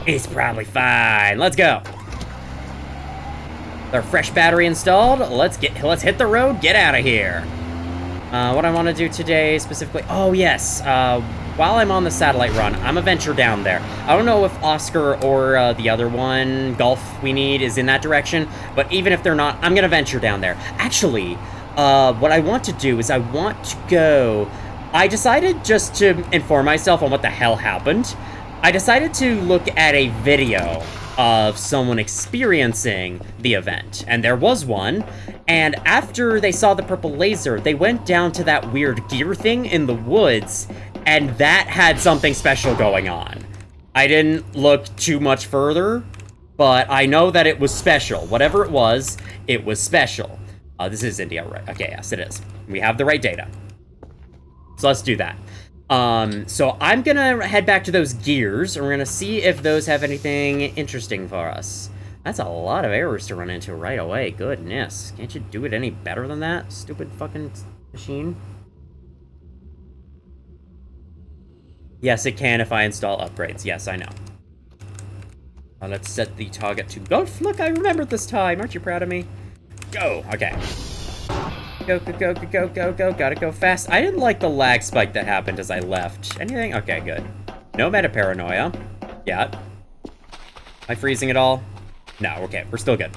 It's probably fine. Let's go. With our fresh battery installed, let's hit the road, get out of here. What I want to do today specifically, oh yes, while I'm on the satellite run, I'm gonna venture down there. I don't know if Oscar or the other one, Golf we need, is in that direction, but even if they're not, I'm gonna venture down there. Actually, what I want to do is I want to go, I decided just to inform myself on what the hell happened. I decided to look at a video of someone experiencing the event, and there was one, and after they saw the purple laser, they went down to that weird gear thing in the woods, and that had something special going on. I didn't look too much further, but I know that it was special. Whatever it was special. This is India, right? Okay, yes, it is. We have the right data. So let's do that. So I'm gonna head back to those gears, and we're gonna see if those have anything interesting for us. That's a lot of errors to run into right away. Goodness. Can't you do it any better than that, stupid fucking machine? Yes, it can if I install upgrades. Yes, I know. Let's set the target to golf. Look, I remembered this time. Aren't you proud of me? Go. Okay. Go, go, go, go, go, go, go. Gotta go fast. I didn't like the lag spike that happened as I left. Anything? Okay, good. No meta paranoia. Yeah. Am I freezing at all? No, okay. We're still good.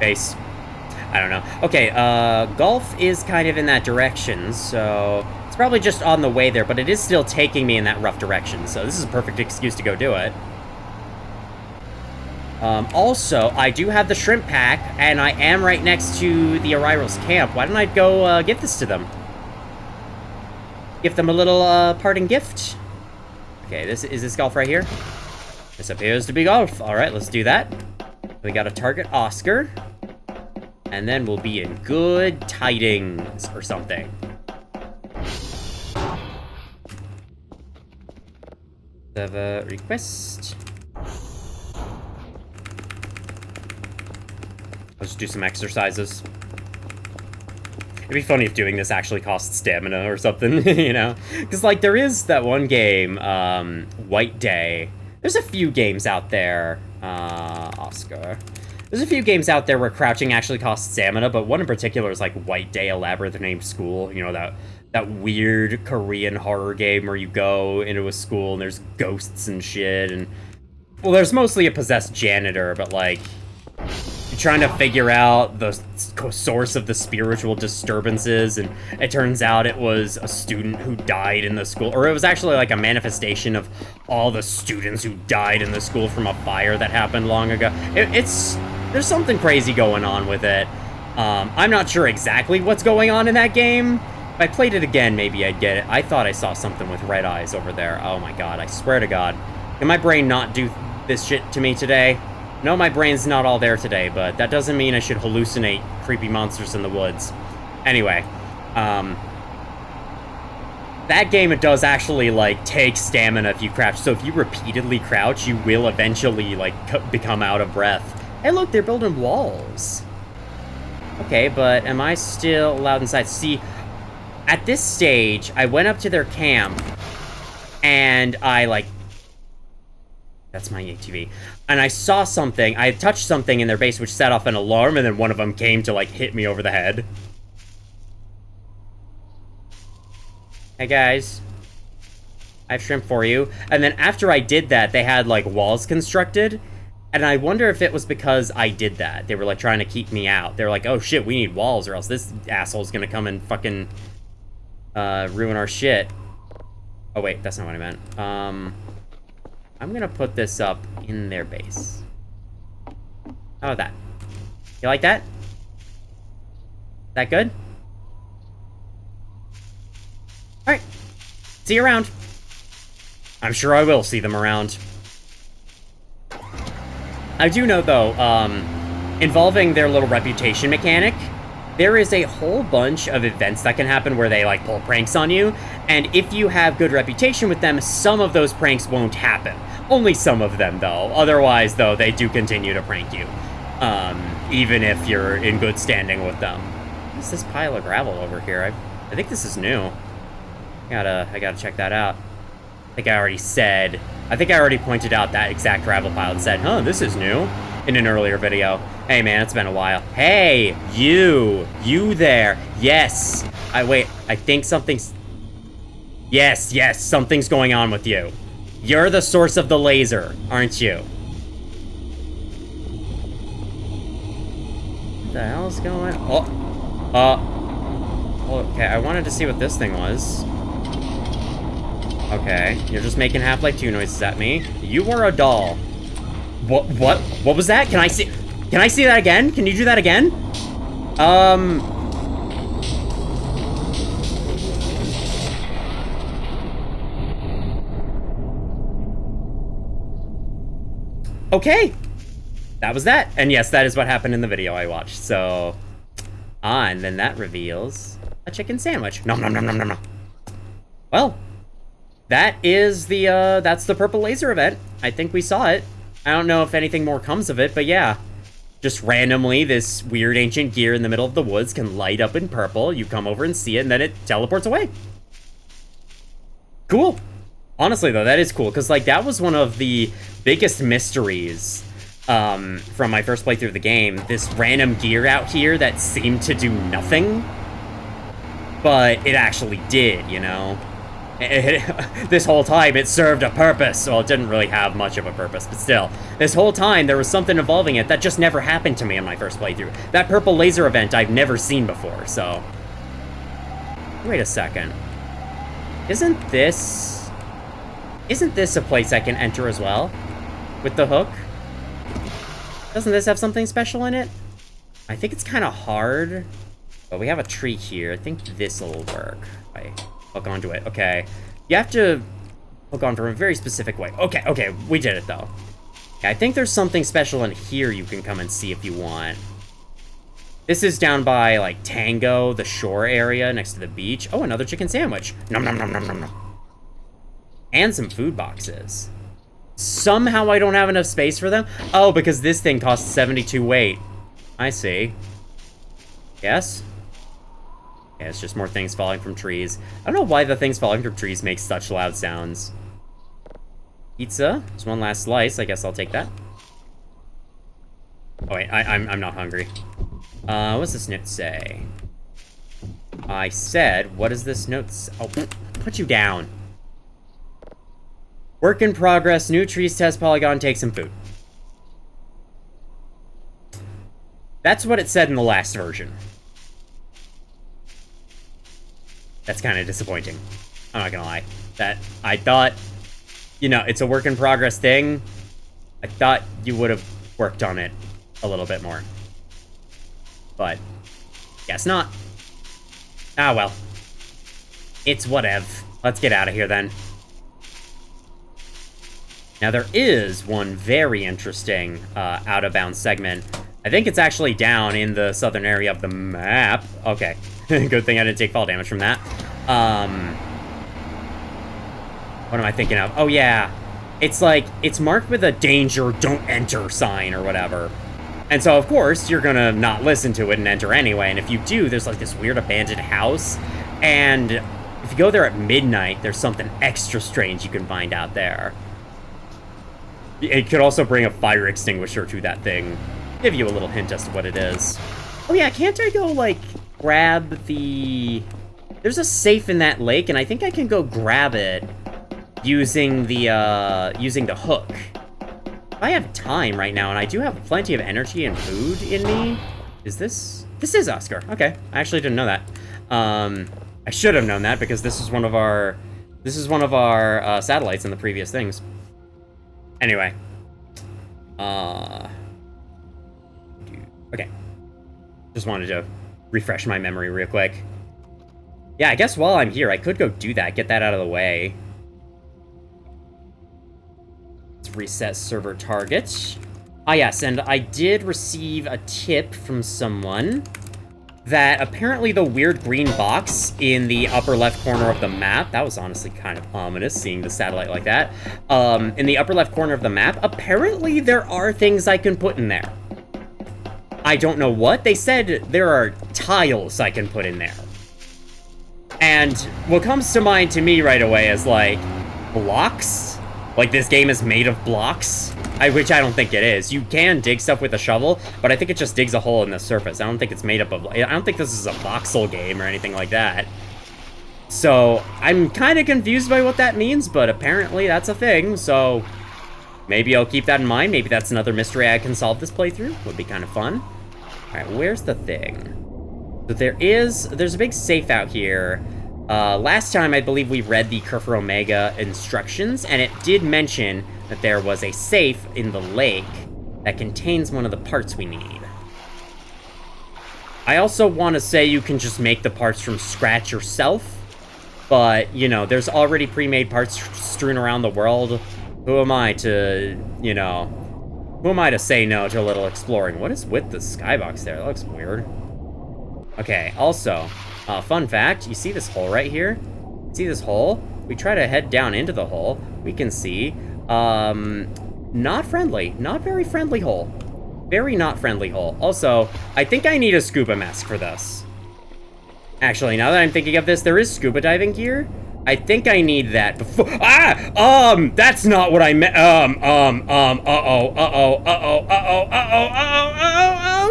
Base. I don't know. Okay, Golf is kind of in that direction, so it's probably just on the way there, but it is still taking me in that rough direction, so this is a perfect excuse to go do it. Also, I do have the shrimp pack, and I am right next to the arrivals camp. Why don't I go give this to them? Give them a little parting gift. Okay, is this Golf right here? This appears to be Golf. All right, let's do that. We got to target Oscar. And then we'll be in good tidings or something. Server request. Let's do some exercises. It'd be funny if doing this actually costs stamina or something, you know? Because, like, there is that one game, White Day. There's a few games out there, Oscar. There's a few games out there where crouching actually costs stamina, but one in particular is like White Day, a labyrinth-named school. You know, that weird Korean horror game where you go into a school and there's ghosts and shit, and... Well, there's mostly a possessed janitor, but, like... You're trying to figure out the source of the spiritual disturbances, and it turns out it was a student who died in the school, or it was actually like a manifestation of all the students who died in the school from a fire that happened long ago. There's something crazy going on with it. I'm not sure exactly what's going on in that game. If I played it again, maybe I'd get it. I thought I saw something with red eyes over there. Oh my god, I swear to god. Can my brain not do this shit to me today? No, my brain's not all there today, but that doesn't mean I should hallucinate creepy monsters in the woods. Anyway, that game, it does actually, like, take stamina if you crouch. So if you repeatedly crouch, you will eventually, like, become out of breath. Hey, look, they're building walls. Okay, but am I still allowed inside? See, at this stage, I went up to their camp, and I, like... That's my ATV. And I saw something, I had touched something in their base which set off an alarm, and then one of them came to, like, hit me over the head. Hey, guys. I have shrimp for you. And then after I did that, they had, like, walls constructed. And I wonder if it was because I did that. They were, like, trying to keep me out. They were like, oh, shit, we need walls, or else this asshole's gonna come and fucking ruin our shit. Oh, wait, that's not what I meant. I'm gonna put this up in their base. How about that? You like that? That good? Alright. See you around. I'm sure I will see them around. I do know, though, involving their little reputation mechanic, there is a whole bunch of events that can happen where they, like, pull pranks on you, and if you have good reputation with them, some of those pranks won't happen. Only some of them, though. Otherwise, though, they do continue to prank you, even if you're in good standing with them. What's this pile of gravel over here? I think this is new. I gotta check that out. I think I already pointed out that exact gravel pile and said, huh, this is new, in an earlier video. Hey, man, it's been a while. Hey, you there. Yes. I think something's... Yes, something's going on with you. You're the source of the laser, aren't you? What the hell's going on? Okay, I wanted to see what this thing was. Okay, you're just making Half-Life 2 noises at me. You were a doll. What was that? Can I see that again? Can you do that again? Okay. That was that. And yes, that is what happened in the video I watched. So, and then that reveals a chicken sandwich. Nom nom nom nom nom nom. Well, that is that's the purple laser event. I think we saw it. I don't know if anything more comes of it, but yeah. Just randomly, this weird ancient gear in the middle of the woods can light up in purple. You come over and see it, and then it teleports away. Cool. Honestly, though, that is cool, because, like, that was one of the biggest mysteries from my first playthrough of the game. This random gear out here that seemed to do nothing, but it actually did, you know? This whole time, it served a purpose. Well, it didn't really have much of a purpose, but still. This whole time, there was something involving it that just never happened to me in my first playthrough. That purple laser event I've never seen before, so... Wait a second. Isn't this a place I can enter as well? With the hook? Doesn't this have something special in it? I think it's kind of hard. But we have a tree here. I think this'll work. Hook onto it. Okay. You have to hook on from a very specific way. Okay, we did it, though. Okay, I think there's something special in here you can come and see if you want. This is down by, like, Tango, the shore area next to the beach. Oh, another chicken sandwich. Nom nom nom nom nom nom. And some food boxes. Somehow I don't have enough space for them? Oh, because this thing costs 72 weight. I see. Yes? Yeah, it's just more things falling from trees. I don't know why the things falling from trees make such loud sounds. Pizza. There's one last slice. I guess I'll take that. Oh, wait. I'm not hungry. What's this note say? I said, what does this note say? Oh, put you down. Work in progress. New trees test polygon. Take some food. That's what it said in the last version. That's kind of disappointing. I'm not gonna lie. I thought, you know, it's a work in progress thing. I thought you would have worked on it a little bit more. But, guess not. Ah, well. It's whatever. Let's get out of here then. Now, there is one very interesting out-of-bounds segment. I think it's actually down in the southern area of the map. Okay. Good thing I didn't take fall damage from that. What am I thinking of? Oh, yeah. It's like, it's marked with a danger, don't enter sign or whatever. And so, of course, you're gonna not listen to it and enter anyway. And if you do, there's like this weird abandoned house. And if you go there at midnight, there's something extra strange you can find out there. It could also bring a fire extinguisher to that thing. Give you a little hint as to what it is. Oh yeah, can't I go, like, grab the... There's a safe in that lake, and I think I can go grab it using the hook. If I have time right now, and I do have plenty of energy and food in me... Is this... This is Oscar. Okay, I actually didn't know that. I should have known that, because this is one of our... This is one of our satellites in the previous things. Anyway. Okay. Just wanted to refresh my memory real quick. Yeah, I guess while I'm here, I could go do that, get that out of the way. Let's reset server targets. Ah, yes, and I did receive a tip from someone that apparently the weird green box in the upper left corner of the map, that was honestly kind of ominous, seeing the satellite like that, in the upper left corner of the map, apparently there are things I can put in there. I don't know what. They said there are tiles I can put in there. And what comes to mind to me right away is, like, blocks? Like, this game is made of blocks? Which I don't think it is. You can dig stuff with a shovel, but I think it just digs a hole in the surface. I don't think it's made up of... I don't think this is a voxel game or anything like that. So, I'm kind of confused by what that means, but apparently that's a thing, so... Maybe I'll keep that in mind. Maybe that's another mystery I can solve this playthrough. Would be kind of fun. Alright, where's the thing? So there's a big safe out here. Last time, I believe we read the Kerfur Omega instructions, and it did mention that there was a safe in the lake that contains one of the parts we need. I also want to say you can just make the parts from scratch yourself, but, you know, there's already pre-made parts strewn around the world. Who am I to, you know, who am I to say no to a little exploring? What is with the skybox there? That looks weird. Okay, also, fun fact, you see this hole right here? See this hole? We try to head down into the hole. We can see, not friendly. Not very friendly hole. Very not friendly hole. Also, I think I need a scuba mask for this. Actually, now that I'm thinking of this, there is scuba diving gear. I think I need that before. That's not what I meant.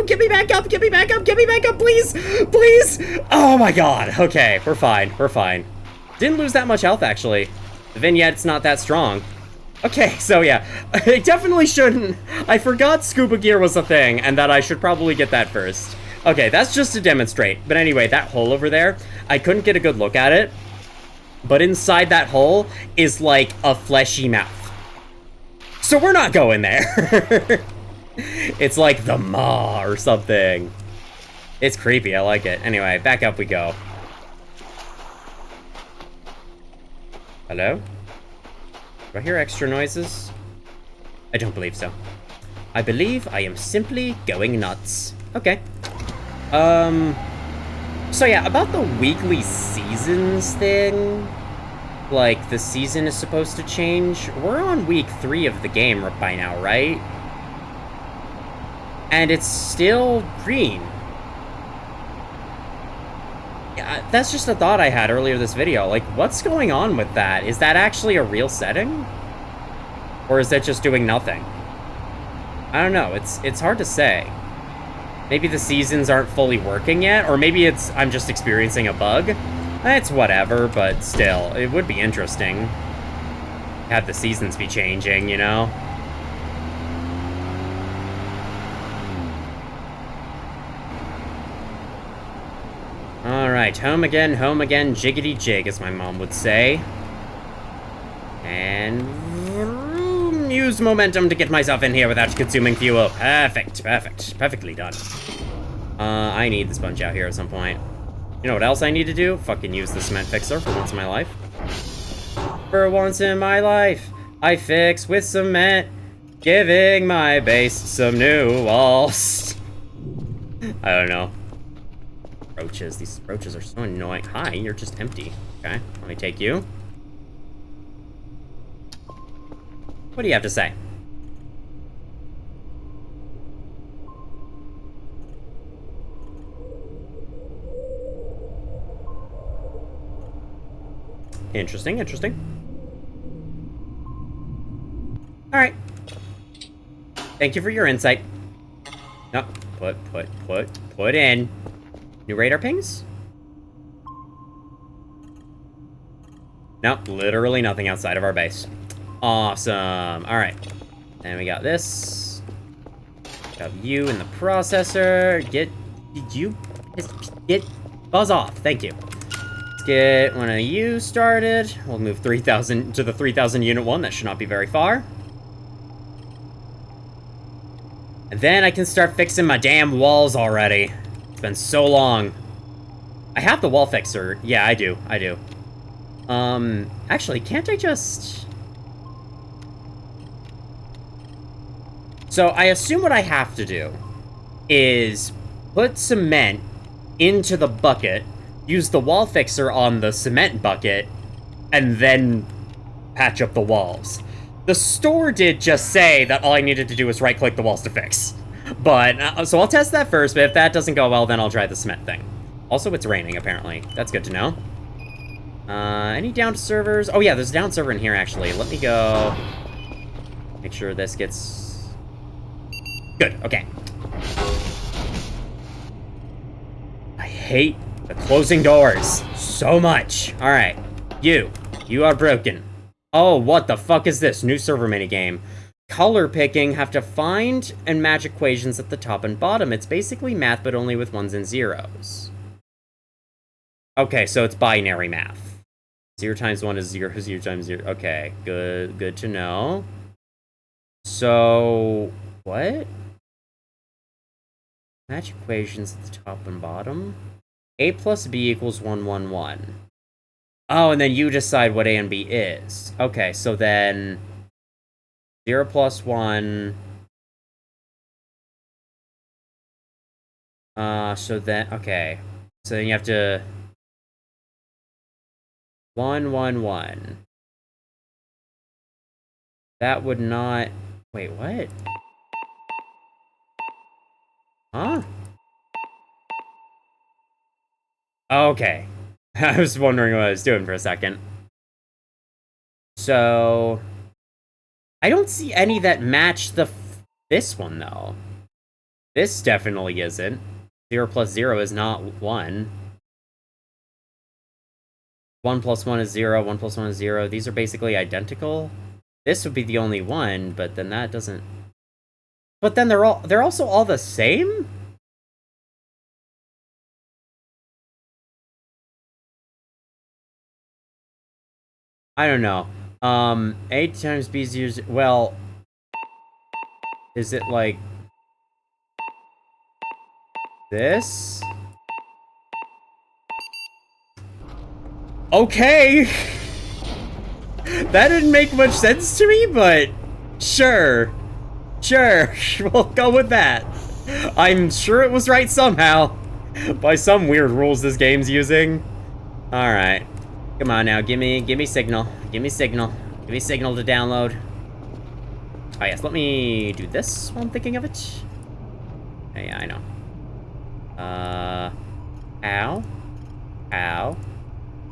Get me back up, get me back up, get me back up, please, please. Oh my god. Okay, we're fine, we're fine. Didn't lose that much health, actually. The vignette's not that strong. Okay, so yeah, I definitely shouldn't. I forgot scuba gear was a thing, and that I should probably get that first. Okay, that's just to demonstrate. But anyway, that hole over there, I couldn't get a good look at it. But inside that hole is like a fleshy mouth. So we're not going there. It's like the maw or something. It's creepy, I like it. Anyway, back up we go. Hello? Do I hear extra noises? I don't believe so. I believe I am simply going nuts. Okay. So yeah, about the weekly seasons thing, like, the season is supposed to change. We're on week 3 of the game by now, right? And it's still green. Yeah, that's just a thought I had earlier this video. Like, what's going on with that? Is that actually a real setting? Or is that just doing nothing? I don't know, it's hard to say. Maybe the seasons aren't fully working yet, or maybe I'm just experiencing a bug. It's whatever, but still, it would be interesting. Have the seasons be changing, you know? Alright, home again, jiggity jig, as my mom would say. And use momentum to get myself in here without consuming fuel. Perfect, perfect, perfectly done. I need this bunch out here at some point. You know what else I need to do? Fucking use the cement fixer for once in my life. For once in my life, I fix with cement, giving my base some new walls. I don't know. Roaches, these roaches are so annoying. Hi, you're just empty. Okay, let me take you. What do you have to say? Interesting, interesting. Alright. Thank you for your insight. No, put in. New radar pings? Nope, literally nothing outside of our base. Awesome. Alright. And we got this. Got you in the processor. Get buzz off. Thank you. Let's get one of you started. We'll move 3,000 to the 3,000 unit one. That should not be very far. And then I can start fixing my damn walls already. It's been so long. I have the wall fixer. Yeah, I do. Actually, can't I just... So I assume what I have to do is put cement into the bucket, use the wall fixer on the cement bucket, and then patch up the walls. The store did just say that all I needed to do was right-click the walls to fix. But, so I'll test that first, but if that doesn't go well, then I'll try the cement thing. Also, it's raining, apparently. That's good to know. Any down servers? Oh yeah, there's a down server in here, actually. Let me go make sure this gets... Good, okay. I hate the closing doors so much. All right, you are broken. Oh, what the fuck is this? New server minigame. Color picking, have to find and match equations at the top and bottom. It's basically math, but only with ones and zeros. Okay, so it's binary math. 0 times 1 is 0, 0 times 0. Okay, good to know. So, what? Match equations at the top and bottom. A plus B equals 1, 1, 1. Oh, and then you decide what A and B is. Okay, so then 0 plus 1. So then, okay. So then you have to 1, 1, 1. That would not... Wait, what? Huh? Okay. I was wondering what I was doing for a second. So... I don't see any that match this one, though. This definitely isn't. 0 plus 0 is not 1. 1 plus 1 is 0, 1 plus 1 is 0. These are basically identical. This would be the only one, but then that doesn't... But then they're also all the same? I don't know. 8 times B is used... Well... Is it like... this? Okay! That didn't make much sense to me, but... Sure. Sure, we'll go with that. I'm sure it was right somehow. By some weird rules this game's using. Alright. Come on now, give me signal. Give me signal. Give me signal to download. Oh yes, let me do this while I'm thinking of it. Yeah, I know. Ow. Ow.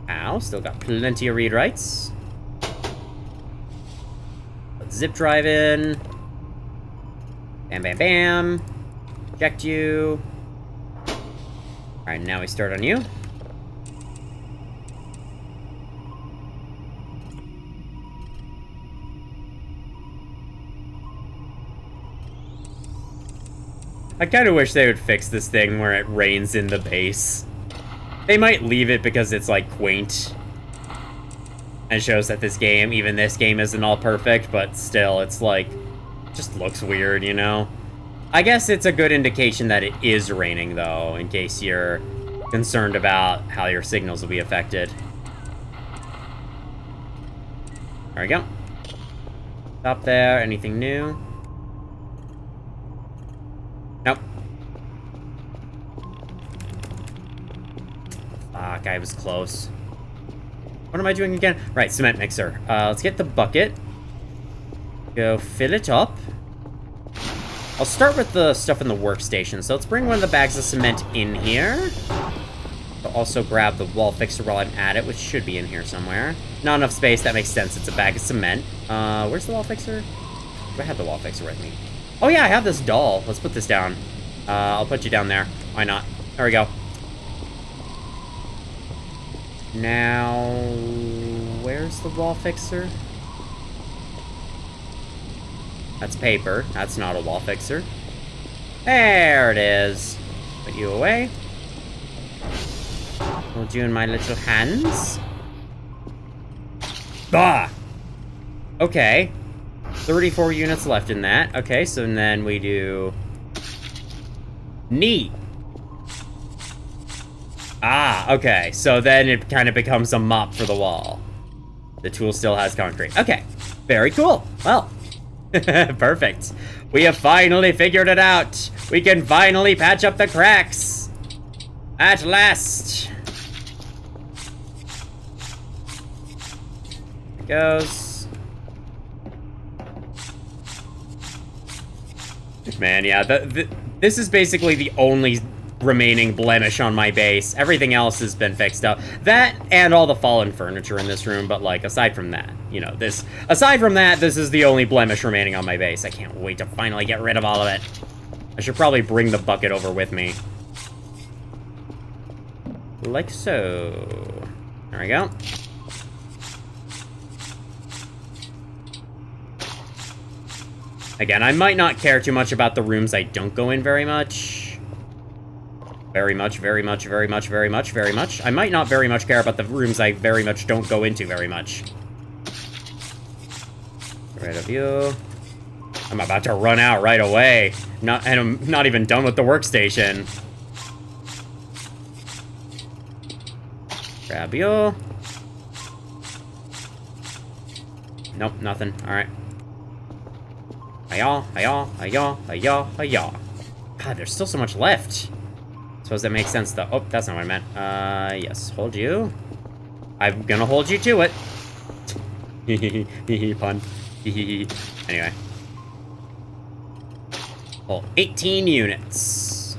Ow, still got plenty of read writes. Let's zip drive in. Bam, bam, bam. Checked you. Alright, now we start on you. I kind of wish they would fix this thing where it rains in the base. They might leave it because it's, like, quaint. And shows that this game, even this game, isn't all perfect, but still, it's, like, just looks weird, you know? I guess it's a good indication that it is raining, though, in case you're concerned about how your signals will be affected. There we go. Stop there. Anything new? Nope. Fuck, I was close. What am I doing again? Right, cement mixer. Let's get the bucket. Go fill it up. I'll start with the stuff in the workstation. So let's bring one of the bags of cement in here. I'll also grab the wall fixer while I'm at it, which should be in here somewhere. Not enough space, that makes sense. It's a bag of cement. Where's the wall fixer? Do I have the wall fixer with me? Oh yeah, I have this doll. Let's put this down. I'll put you down there. Why not? There we go. Now, where's the wall fixer? That's paper. That's not a wall fixer. There it is. Put you away. Hold you in my little hands. Bah! Okay. 34 units left in that. Okay, so then we do... Neat. Ah, okay. So then it kind of becomes a mop for the wall. The tool still has concrete. Okay. Very cool. Well, perfect. We have finally figured it out. We can finally patch up the cracks. At last. There it goes. Man, yeah, this is basically the only remaining blemish on my base. Everything else has been fixed up. That and all the fallen furniture in this room, but like aside from that, you know, this is the only blemish remaining on my base. I can't wait to finally get rid of all of it. I should probably bring the bucket over with me. Like so. There we go. Again, I might not care too much about the rooms I don't go in very much. Very much. I might not very much care about the rooms I very much don't go into very much. Get rid of you. I'm about to run out right away. And I'm not even done with the workstation. Grab you. Nope, nothing. Alright. Hiya. God, there's still so much left. Suppose that makes sense, though. Oh, that's not what I meant. Yes, hold you. I'm gonna hold you to it. Pun. Anyway. Well, 18 units.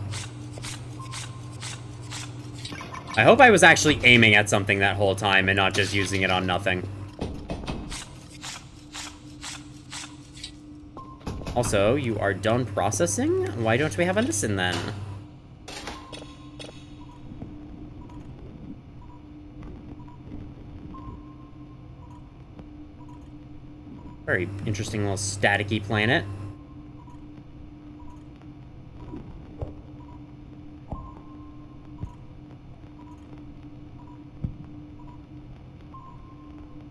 I hope I was actually aiming at something that whole time and not just using it on nothing. Also, you are done processing? Why don't we have a listen then? Very interesting little staticky planet.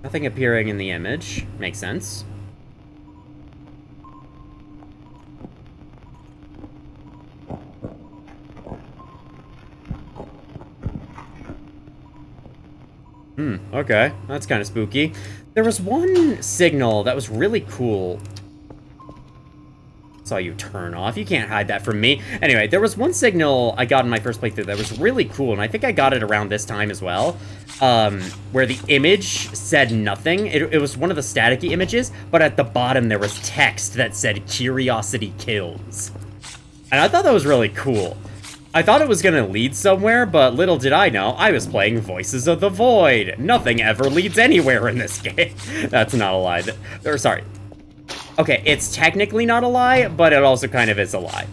Nothing appearing in the image. Makes sense. Okay. That's kind of spooky. There was one signal that was really cool. Saw you turn off. You can't hide that from me. Anyway, there was one signal I got in my first playthrough that was really cool, and I think I got it around this time as well, where the image said nothing. It was one of the staticky images, but at the bottom there was text that said, "Curiosity kills." And I thought that was really cool. I thought it was gonna lead somewhere, but little did I know, I was playing Voices of the Void. Nothing ever leads anywhere in this game. That's not a lie. Sorry. Okay, it's technically not a lie, but it also kind of is a lie.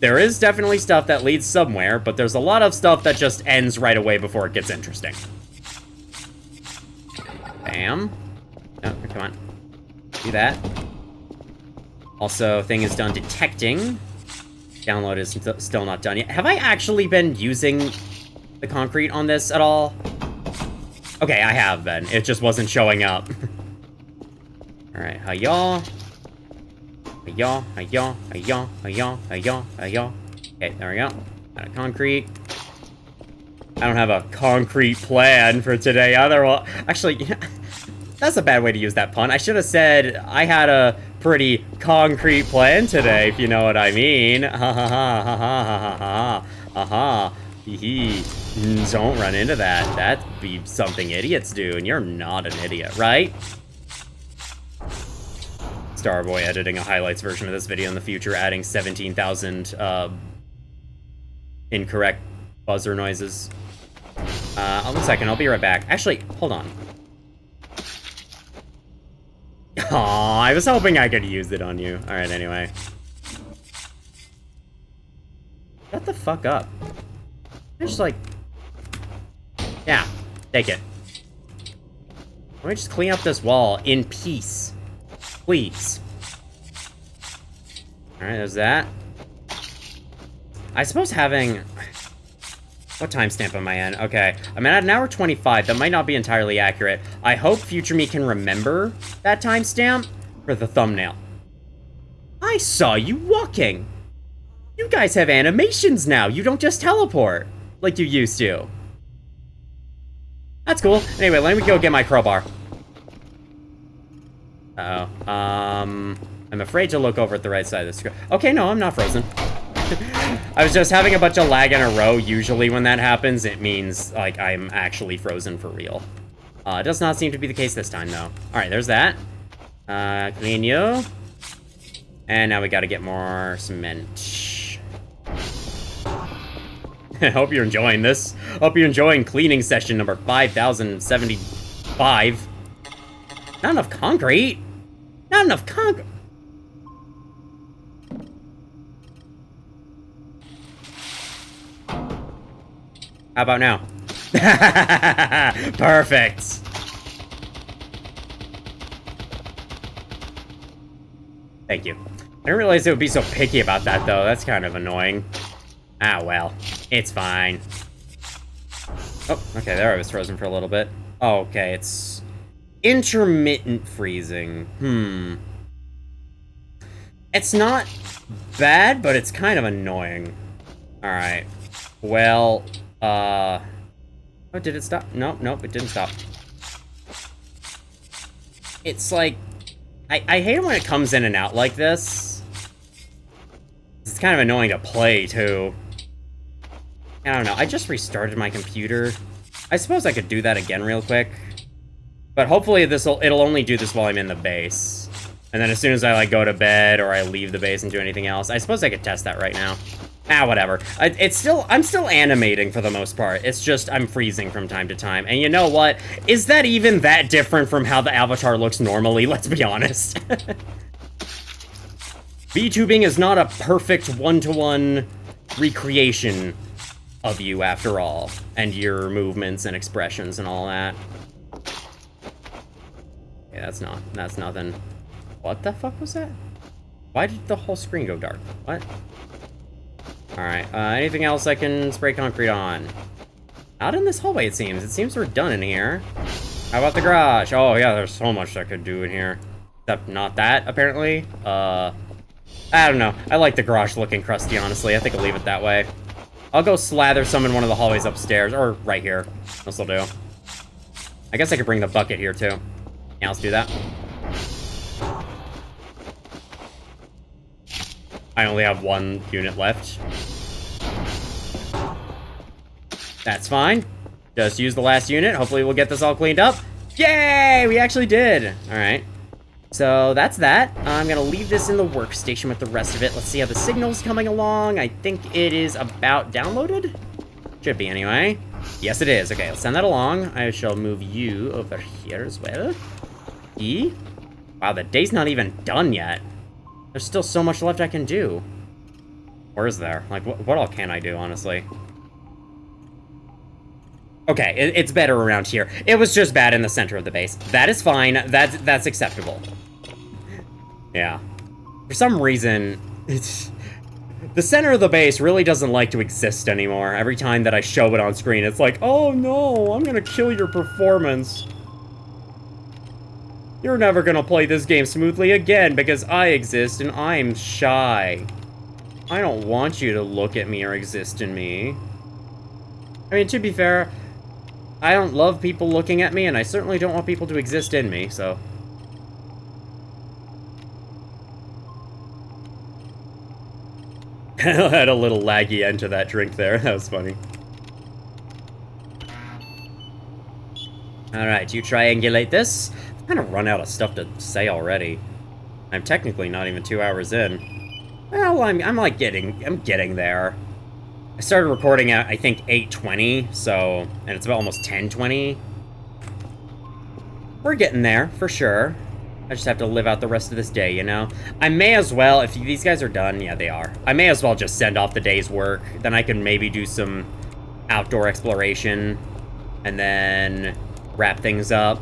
There is definitely stuff that leads somewhere, but there's a lot of stuff that just ends right away before it gets interesting. Bam. Oh, come on. Do that. Also, thing is done detecting. Download is still not done yet. Have I actually been using the concrete on this at all? Okay, I have been. It just wasn't showing up. Alright, hiya. Hiya. Okay, there we go. Got a concrete. I don't have a concrete plan for today either. Well, actually, that's a bad way to use that pun. I should have said I had a pretty concrete plan today, if you know what I mean. Ha ha ha ha ha ha ha ha. Hee. Don't run into that. That'd be something idiots do, and you're not an idiot, right? Starboy editing a highlights version of this video in the future, adding 17,000 incorrect buzzer noises. 1 second, I'll be right back. Actually, hold on. Aw, I was hoping I could use it on you. Alright, anyway. Shut the fuck up. Just like... Yeah, take it. Let me just clean up this wall in peace. Please. Alright, there's that. I suppose having... What timestamp am I in? Okay, I'm at an hour 25. That might not be entirely accurate. I hope future me can remember that timestamp for the thumbnail. I saw you walking. You guys have animations now. You don't just teleport like you used to. That's cool. Anyway, let me go get my crowbar. Uh-oh. I'm afraid to look over at the right side of the screen. Okay, no, I'm not frozen. I was just having a bunch of lag in a row. Usually when that happens, it means, like, I'm actually frozen for real. It does not seem to be the case this time, though. Alright, there's that. Clean you. And now we gotta get more cement. I hope you're enjoying this. Hope you're enjoying cleaning session number 5075. Not enough concrete. Not enough concrete. How about now? Perfect. Thank you. I didn't realize it would be so picky about that, though. That's kind of annoying. Ah, well. It's fine. Oh, okay, there I was frozen for a little bit. Oh, okay, it's intermittent freezing. It's not bad, but it's kind of annoying. Alright. Well, oh, did it stop? Nope, it didn't stop. It's like, I hate it when it comes in and out like this. It's kind of annoying to play, too. I don't know, I just restarted my computer. I suppose I could do that again real quick. But hopefully it'll only do this while I'm in the base. And then as soon as I, like, go to bed or I leave the base and do anything else, I suppose I could test that right now. Ah, whatever. I'm still animating for the most part. It's just I'm freezing from time to time. And you know what? Is that even that different from how the avatar looks normally? Let's be honest. VTubing is not a perfect one-to-one recreation of you after all. And your movements and expressions and all that. Yeah, that's nothing. What the fuck was that? Why did the whole screen go dark? What? Alright, anything else I can spray concrete on? Not in this hallway, it seems. It seems we're done in here. How about the garage? Oh, yeah, there's so much I could do in here. Except not that, apparently. I don't know. I like the garage looking crusty, honestly. I think I'll leave it that way. I'll go slather some in one of the hallways upstairs, or right here. This'll do. I guess I could bring the bucket here, too. Yeah, let's do that. I only have one unit left. That's fine. Just use the last unit. Hopefully we'll get this all cleaned up. Yay! We actually did. Alright. So that's that. I'm gonna leave this in the workstation with the rest of it. Let's see how the signal's coming along. I think it is about downloaded. Should be anyway. Yes, it is. Okay, let's send that along. I shall move you over here as well. E? Wow, the day's not even done yet. There's still so much left I can do. Or is there? Like, what all can I do, honestly? Okay, it's better around here. It was just bad in the center of the base. That is fine. That's acceptable. Yeah. For some reason, the center of the base really doesn't like to exist anymore. Every time that I show it on screen, it's like, oh no, I'm gonna kill your performance. You're never gonna play this game smoothly again because I exist and I'm shy. I don't want you to look at me or exist in me. I mean, to be fair, I don't love people looking at me, and I certainly don't want people to exist in me, so. I had a little laggy end to that drink there. That was funny. Alright, you triangulate this. I've kind of run out of stuff to say already. I'm technically not even 2 hours in. Well, I'm like getting there. I started recording at, I think, 8:20, so, and it's about almost 10:20. We're getting there, for sure. I just have to live out the rest of this day, you know? I may as well, if these guys are done, yeah, they are. I may as well just send off the day's work. Then I can maybe do some outdoor exploration, and then wrap things up.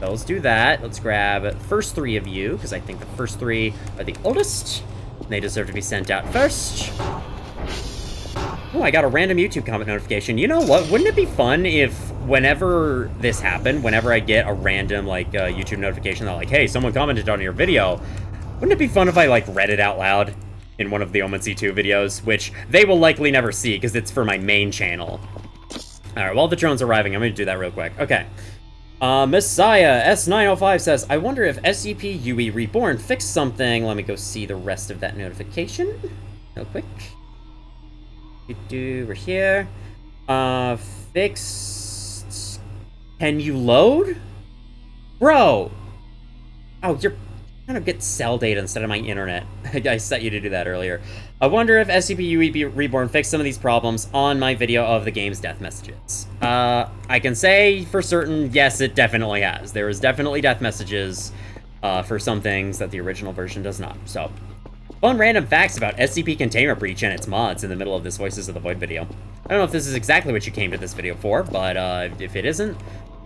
So let's do that. Let's grab the first 3 of you, because I think the first 3 are the oldest. They deserve to be sent out first. Oh, I got a random YouTube comment notification. You know what? Wouldn't it be fun if whenever this happened, whenever I get a random, like, YouTube notification that, like, hey, someone commented on your video, wouldn't it be fun if I, like, read it out loud in one of the Omen C2 videos, which they will likely never see because it's for my main channel. All right, while the drone's arriving, I'm going to do that real quick. Okay. Messiah S905 says, I wonder if SCP-UE Reborn fixed something. Let me go see the rest of that notification real quick. We're here. Fixed... Can you load? Bro! Oh, you're trying to get cell data instead of my internet. I set you to do that earlier. I wonder if SCP-UE Reborn fixed some of these problems on my video of the game's death messages. I can say for certain, yes, it definitely has. There is definitely death messages for some things that the original version does not. So, fun random facts about SCP Containment Breach and its mods in the middle of this Voices of the Void video. I don't know if this is exactly what you came to this video for, but if it isn't,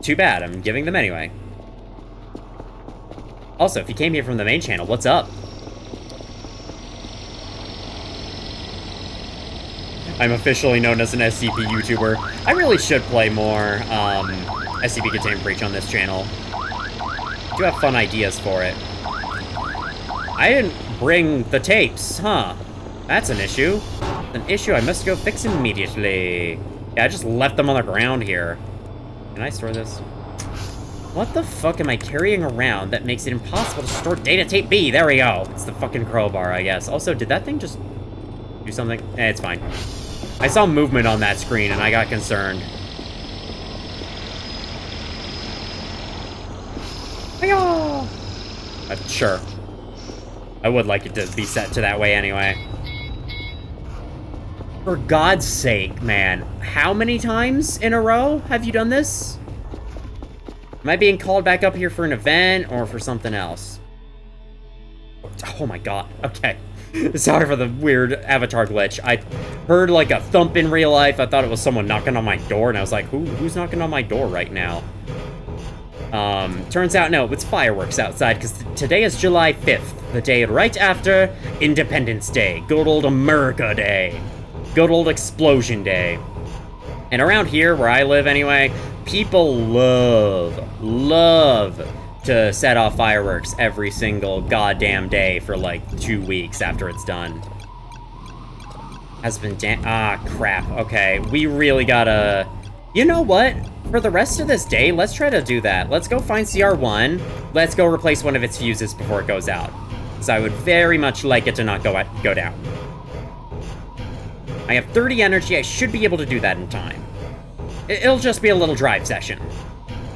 too bad. I'm giving them anyway. Also, if you came here from the main channel, what's up? I'm officially known as an SCP YouTuber. I really should play more SCP Containment Breach on this channel. I do have fun ideas for it. I didn't bring the tapes, huh? That's an issue. An issue I must go fix immediately. Yeah, I just left them on the ground here. Can I store this? What the fuck am I carrying around that makes it impossible to store data tape B? There we go. It's the fucking crowbar, I guess. Also, did that thing just do something? Eh, it's fine. I saw movement on that screen and I got concerned. Sure. I would like it to be set to that way anyway. For God's sake, man. How many times in a row have you done this? Am I being called back up here for an event or for something else? Oh my god. Okay. Sorry for the weird avatar glitch. I heard like a thump in real life. I thought it was someone knocking on my door, and I was like, who's knocking on my door right now? Turns out, no, it's fireworks outside, because today is July 5th, the day right after Independence Day. Good old America Day. Good old Explosion Day. And around here, where I live anyway, people love to set off fireworks every single goddamn day for like 2 weeks after it's done. Has been crap. Okay, we really gotta... You know what? For the rest of this day, let's try to do that. Let's go find CR1. Let's go replace one of its fuses before it goes out. Because I would very much like it to not go down. I have 30 energy. I should be able to do that in time. It'll just be a little drive session.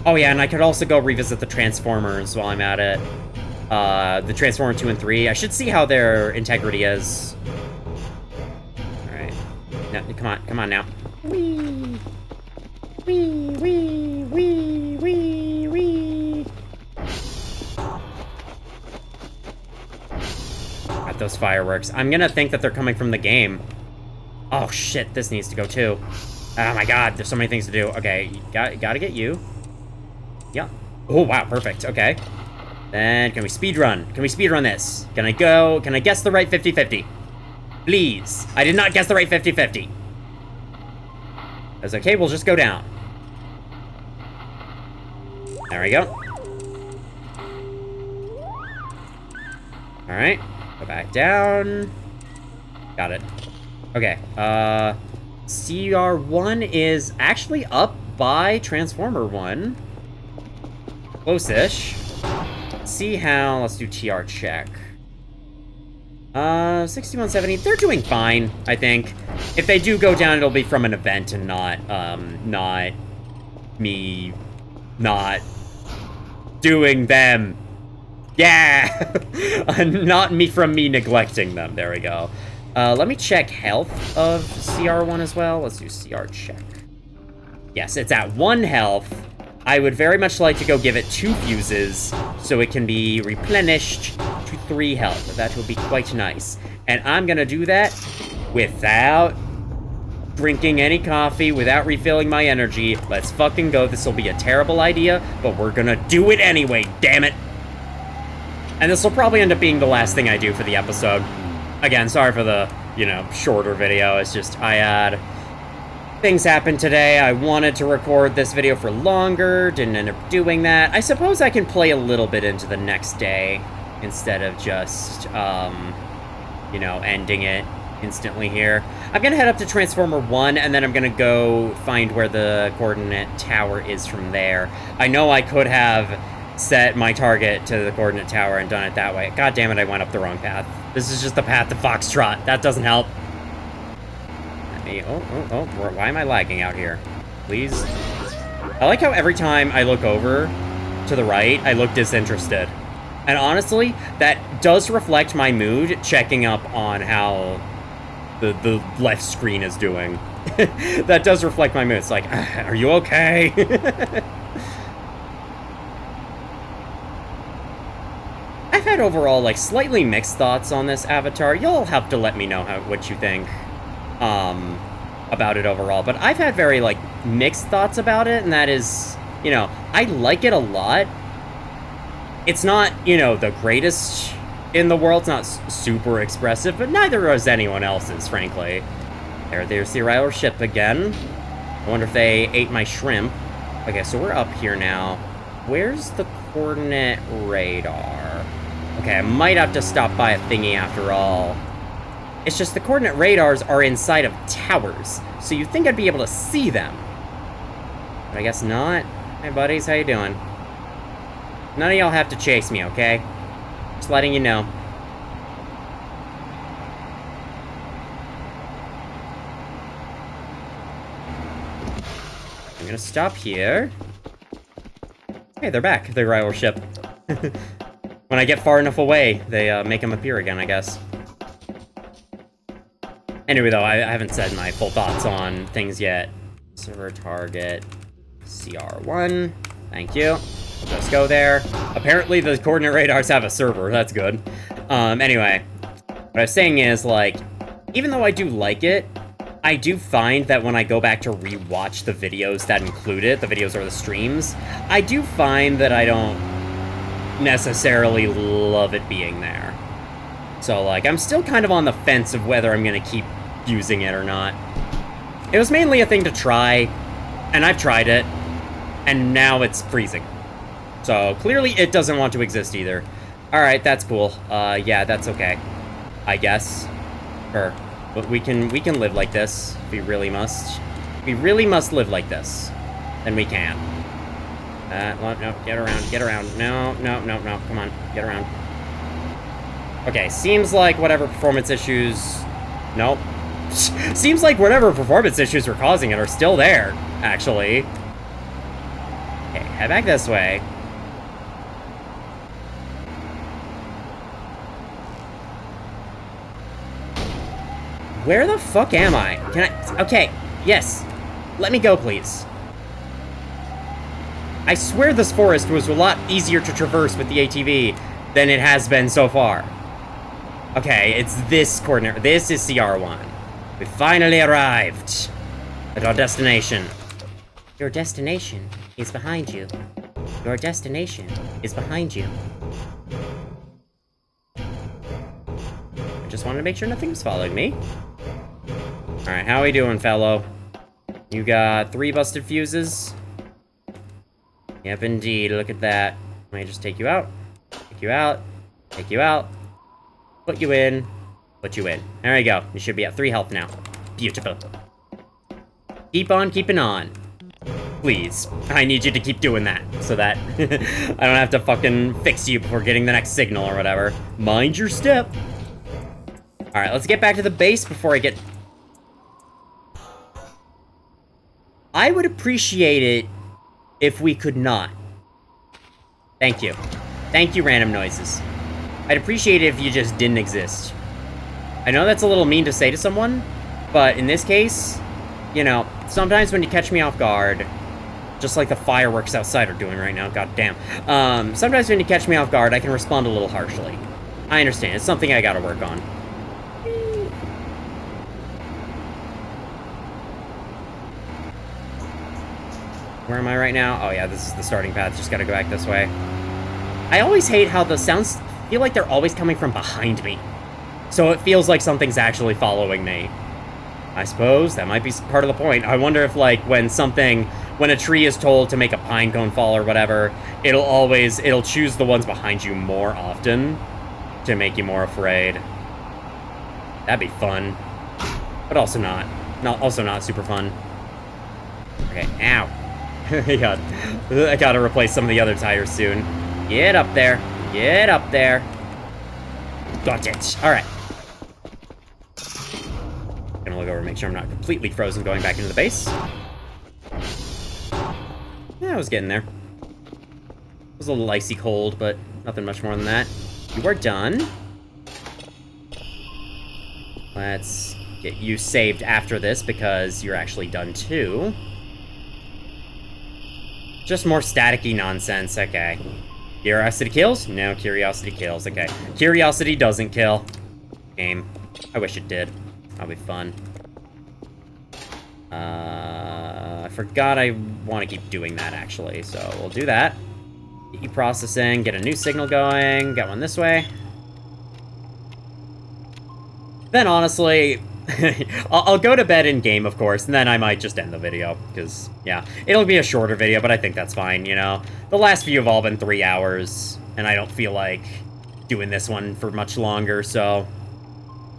Oh yeah, and I could also go revisit the Transformers while I'm at it. The Transformer 2 and 3. I should see how their integrity is. Alright. No, come on now. Whee! Wee, wee, wee, wee, wee. Got those fireworks. I'm gonna think that they're coming from the game. Oh shit, this needs to go too. Oh my god, there's so many things to do. Okay, gotta get you. Yeah. Oh wow, perfect. Okay. Then can we speedrun? Can we speedrun this? Can I guess the right 50-50? Please. I did not guess the right 50-50. That's okay, we'll just go down. There we go. Alright. Go back down. Got it. Okay. CR1 is actually up by Transformer 1. Close-ish. See how... Let's do TR check. 6170. They're doing fine, I think. If they do go down, it'll be from an event and not me not doing them. Yeah! Not from me neglecting them. There we go. Let me check health of CR1 as well. Let's do CR check. Yes, it's at 1 health. I would very much like to go give it 2 fuses so it can be replenished to 3 health. That would be quite nice. And I'm gonna do that without drinking any coffee, without refilling my energy. Let's fucking go. This will be a terrible idea, but we're gonna do it anyway, damn it. And this will probably end up being the last thing I do for the episode. Again, sorry for the, shorter video. It's just, I had things happen today. I wanted to record this video for longer, didn't end up doing that. I suppose I can play a little bit into the next day instead of just, ending it instantly here. I'm gonna head up to Transformer 1, and then I'm gonna go find where the coordinate tower is from there. I know I could have set my target to the coordinate tower and done it that way. God damn it, I went up the wrong path. This is just the path to Foxtrot. That doesn't help. Why am I lagging out here? Please? I like how every time I look over to the right, I look disinterested. And honestly, that does reflect my mood, checking up on how the left screen is doing. That does reflect my mood. It's like, are you okay? I've had overall, like, slightly mixed thoughts on this Avatar. You'll have to let me know what you think about it overall. But I've had very, like, mixed thoughts about it, and that is, you know, I like it a lot. It's not, you know, the greatest in the world. It's not super expressive, but neither is anyone else's, frankly. There's the arrival ship again. I wonder if they ate my shrimp. Okay, so we're up here now. Where's the coordinate radar? Okay, I might have to stop by a thingy after all. It's just the coordinate radars are inside of towers, so you'd think I'd be able to see them. But I guess not. Hey, buddies, how you doing? None of y'all have to chase me, okay? Just letting you know. I'm gonna stop here. Hey, they're back, the rival ship. When I get far enough away, they make them appear again, I guess. Anyway, though, I haven't said my full thoughts on things yet. Server target, CR1. Thank you. Just go there. Apparently, the coordinate radars have a server. That's good. Anyway, what I was saying is, like, even though I do like it, I do find that when I go back to rewatch the videos that include it, the videos or the streams, I do find that I don't necessarily love it being there. So, like, I'm still kind of on the fence of whether I'm going to keep using it or not. It was mainly a thing to try, and I've tried it, and now it's freezing. So, clearly it doesn't want to exist either. Alright, that's cool. Yeah, that's okay. I guess. Sure. But we can live like this, if we really must. If we really must live like this, then we can. No, get around. No, come on, get around. Okay, seems like whatever performance issues... Nope. Seems like whatever performance issues were causing it are still there, actually. Okay, head back this way. Where the fuck am I? Can I... Okay, yes. Let me go, please. I swear this forest was a lot easier to traverse with the ATV than it has been so far. Okay, it's this coordinate. This is CR1. We finally arrived at our destination. Your destination is behind you. Your destination is behind you. I just wanted to make sure nothing was following me. Alright, how we doing, fellow? You got 3 busted fuses? Yep, indeed. Look at that. Let me just take you out. Take you out. Take you out. Put you in. Put you in. There you go. You should be at 3 health now. Beautiful. Keep on keeping on. Please. I need you to keep doing that, so that I don't have to fucking fix you before getting the next signal or whatever. Mind your step. Alright, let's get back to the base before I get... I would appreciate it if we could not. Thank you. Thank you, random noises. I'd appreciate it if you just didn't exist. I know that's a little mean to say to someone, but in this case, you know, sometimes when you catch me off guard, just like the fireworks outside are doing right now, god damn. Sometimes when you catch me off guard, I can respond a little harshly. I understand, it's something I gotta work on. Where am I right now? Oh yeah, this is the starting path. Just gotta go back this way. I always hate how the sounds feel like they're always coming from behind me. So it feels like something's actually following me. I suppose that might be part of the point. I wonder if, like, when a tree is told to make a pine cone fall or whatever, it'll choose the ones behind you more often to make you more afraid. That'd be fun. but also not. Also not super fun. Okay, ow. I gotta replace some of the other tires soon. Get up there. Get up there. Got it. Alright. Gonna look over and make sure I'm not completely frozen going back into the base. Yeah, I was getting there. It was a little icy cold, but nothing much more than that. You are done. Let's get you saved after this because you're actually done too. Just more staticky nonsense, okay. Curiosity kills? No, curiosity kills, okay. Curiosity doesn't kill. Game. I wish it did. That'll be fun. I forgot I want to keep doing that, actually, so we'll do that. Get you processing, get a new signal going, get one this way. Then, honestly, I'll go to bed in-game, of course, and then I might just end the video, because, yeah, it'll be a shorter video, but I think that's fine, you know? The last few have all been 3 hours, and I don't feel like doing this one for much longer, so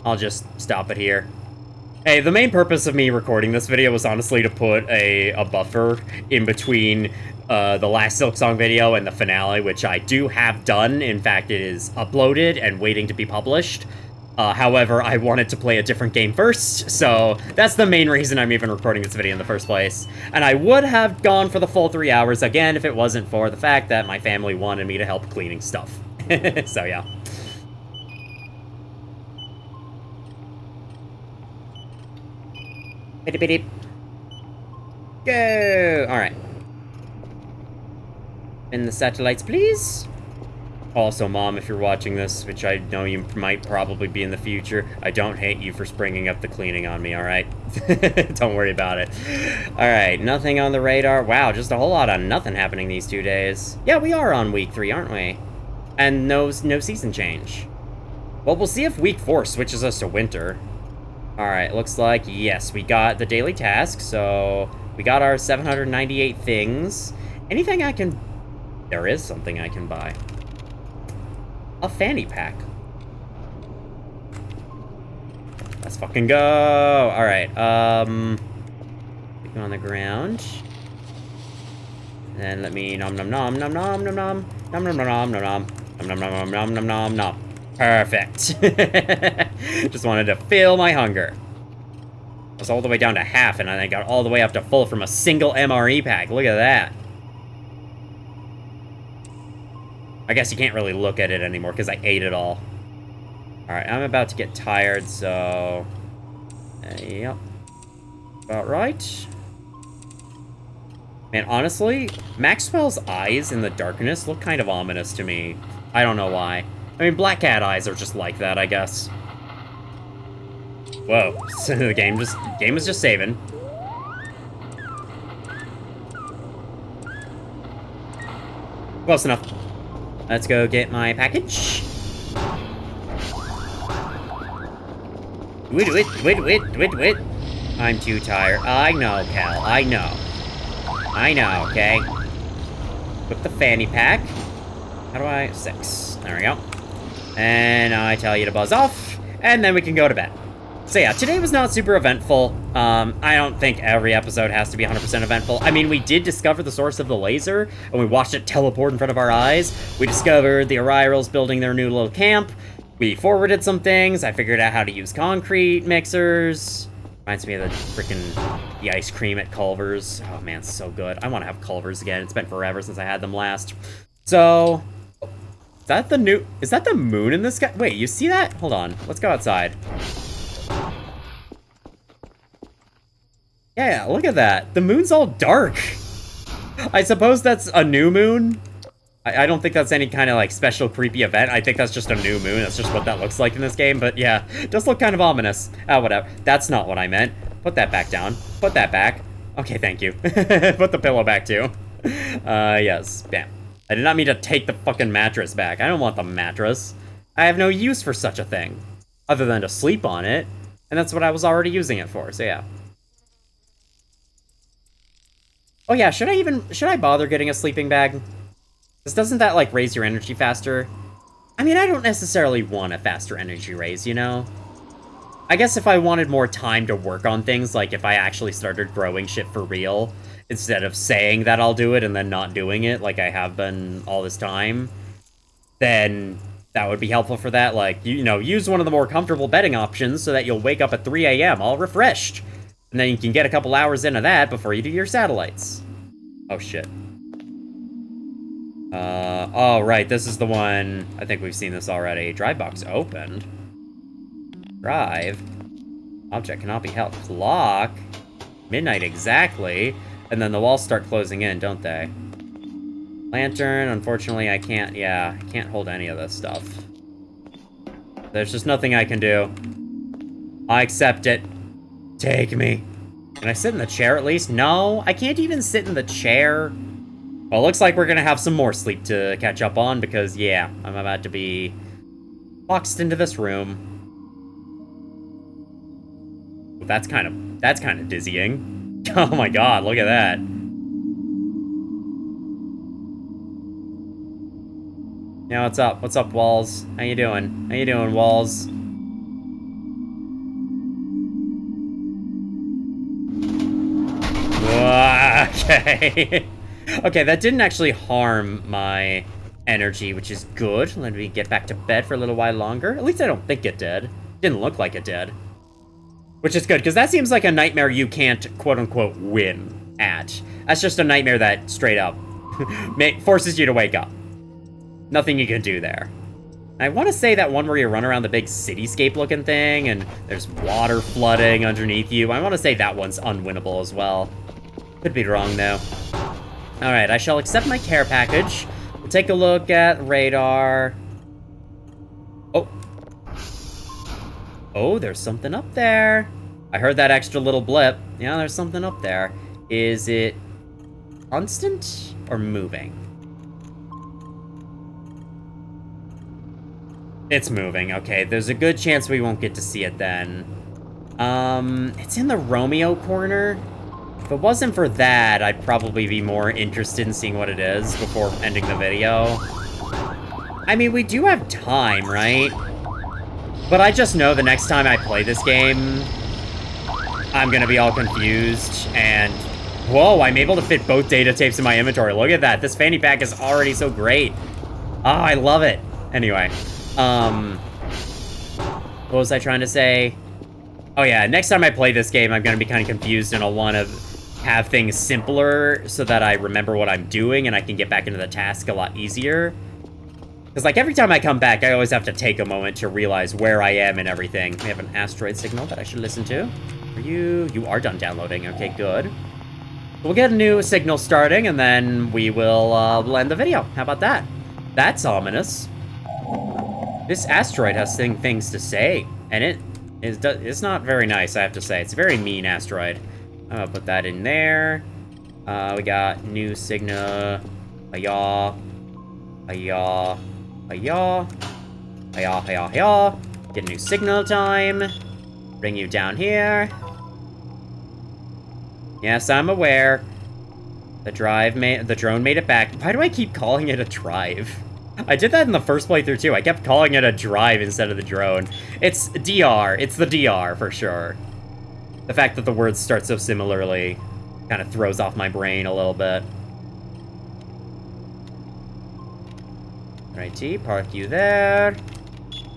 I'll just stop it here. Hey, the main purpose of me recording this video was honestly to put a buffer in between the last Silksong video and the finale, which I do have done. In fact, it is uploaded and waiting to be published. However, I wanted to play a different game first, so that's the main reason I'm even recording this video in the first place. And I would have gone for the full 3 hours again if it wasn't for the fact that my family wanted me to help cleaning stuff. So, yeah. Bitty. Go! Alright. In the satellites, please. Also, Mom, if you're watching this, which I know you might probably be in the future, I don't hate you for springing up the cleaning on me, alright? Don't worry about it. Alright, nothing on the radar. Wow, just a whole lot of nothing happening these 2 days. Yeah, we are on week 3, aren't we? And no season change. Well, we'll see if week 4 switches us to winter. Alright, looks like, yes, we got the daily task, so we got our 798 things. Anything I can... There is something I can buy. A fanny pack. Let's fucking go! Alright, put you on the ground. And let me nom nom nom nom nom nom nom nom nom nom nom nom nom nom nom nom nom nom nom. Perfect. Just wanted to fill my hunger. I was all the way down to half, and I got all the way up to full from a single MRE pack. Look at that. I guess you can't really look at it anymore because I ate it all. Alright, I'm about to get tired, so... yep. About right. Man, honestly, Maxwell's eyes in the darkness look kind of ominous to me. I don't know why. I mean, Black Cat eyes are just like that, I guess. Whoa, so the game is just saving. Close enough. Let's go get my package. Wait. I'm too tired. I know, Cal. I know, okay? Put the fanny pack. How do I... 6. There we go. And I tell you to buzz off, and then we can go to bed. So yeah, today was not super eventful. I don't think every episode has to be 100% eventful. I mean, we did discover the source of the laser, and we watched it teleport in front of our eyes. We discovered the Arirals building their new little camp. We forwarded some things. I figured out how to use concrete mixers. Reminds me of the ice cream at Culver's. Oh man, it's so good. I want to have Culver's again. It's been forever since I had them last. So... Is that the moon in the sky? Wait, you see that? Hold on. Let's go outside. Yeah, look at that. The moon's all dark. I suppose that's a new moon. I don't think that's any kind of, like, special creepy event. I think that's just a new moon. That's just what that looks like in this game. But, yeah, it does look kind of ominous. Oh, whatever. That's not what I meant. Put that back down. Put that back. Okay, thank you. Put the pillow back, too. Yes. Bam. I did not mean to take the fucking mattress back. I don't want the mattress. I have no use for such a thing. Other than to sleep on it. And that's what I was already using it for, so yeah. Oh yeah, should I bother getting a sleeping bag? Because doesn't that, like, raise your energy faster? I mean, I don't necessarily want a faster energy raise, you know? I guess if I wanted more time to work on things, like if I actually started growing shit for real, instead of saying that I'll do it and then not doing it like I have been all this time, then that would be helpful for that. Like, you know, use one of the more comfortable bedding options so that you'll wake up at 3 a.m. all refreshed. And then you can get a couple hours into that before you do your satellites. Oh, shit. Oh, right, this is the one. I think we've seen this already. Drive box opened. Drive. Object cannot be held. Clock. Midnight exactly. And then the walls start closing in, don't they? Lantern, unfortunately, I can't hold any of this stuff. There's just nothing I can do. I accept it. Take me. Can I sit in the chair at least? No, I can't even sit in the chair. Well, looks like we're gonna have some more sleep to catch up on because, yeah, I'm about to be boxed into this room. That's kind of dizzying. Oh my god, look at that. Yeah, what's up? What's up, Walls? How you doing? How you doing, Walls? Okay. Okay, that didn't actually harm my energy, which is good. Let me get back to bed for a little while longer. At least I don't think it did. Didn't look like it did. Which is good, because that seems like a nightmare you can't, quote-unquote, win at. That's just a nightmare that, straight up, forces you to wake up. Nothing you can do there. I want to say that one where you run around the big cityscape-looking thing, and there's water flooding underneath you. I want to say that one's unwinnable as well. Could be wrong, though. Alright, I shall accept my care package. We'll take a look at radar. Oh. Oh, there's something up there. I heard that extra little blip. Yeah, there's something up there. Is it constant or moving? It's moving. Okay, there's a good chance we won't get to see it then. It's in the Romeo corner. If it wasn't for that, I'd probably be more interested in seeing what it is before ending the video. I mean, we do have time, right? But I just know the next time I play this game, I'm gonna be all confused, and... Whoa, I'm able to fit both data tapes in my inventory. Look at that. This fanny pack is already so great. Oh, I love it. Anyway, what was I trying to say? Oh yeah, next time I play this game, I'm gonna be kind of confused, and I'll want to have things simpler so that I remember what I'm doing and I can get back into the task a lot easier. Because, like, every time I come back, I always have to take a moment to realize where I am and everything. We have an asteroid signal that I should listen to. Are you... You are done downloading. Okay, good. We'll get a new signal starting, and then we'll end the video. How about that? That's ominous. This asteroid has things to say, and it's not very nice, I have to say. It's a very mean asteroid. I'm gonna put that in there. We got new signal. Hi-yaw. Hi-yaw. Hi-yaw. Hi-yaw, hi-yaw, hi-yaw. Get a new signal time. Bring you down here. Yes, I'm aware. The drone made it back. Why do I keep calling it a drive? I did that in the first playthrough too. I kept calling it a drive instead of the drone. It's DR. It's the DR for sure. The fact that the words start so similarly kind of throws off my brain a little bit. Alrighty, park you there.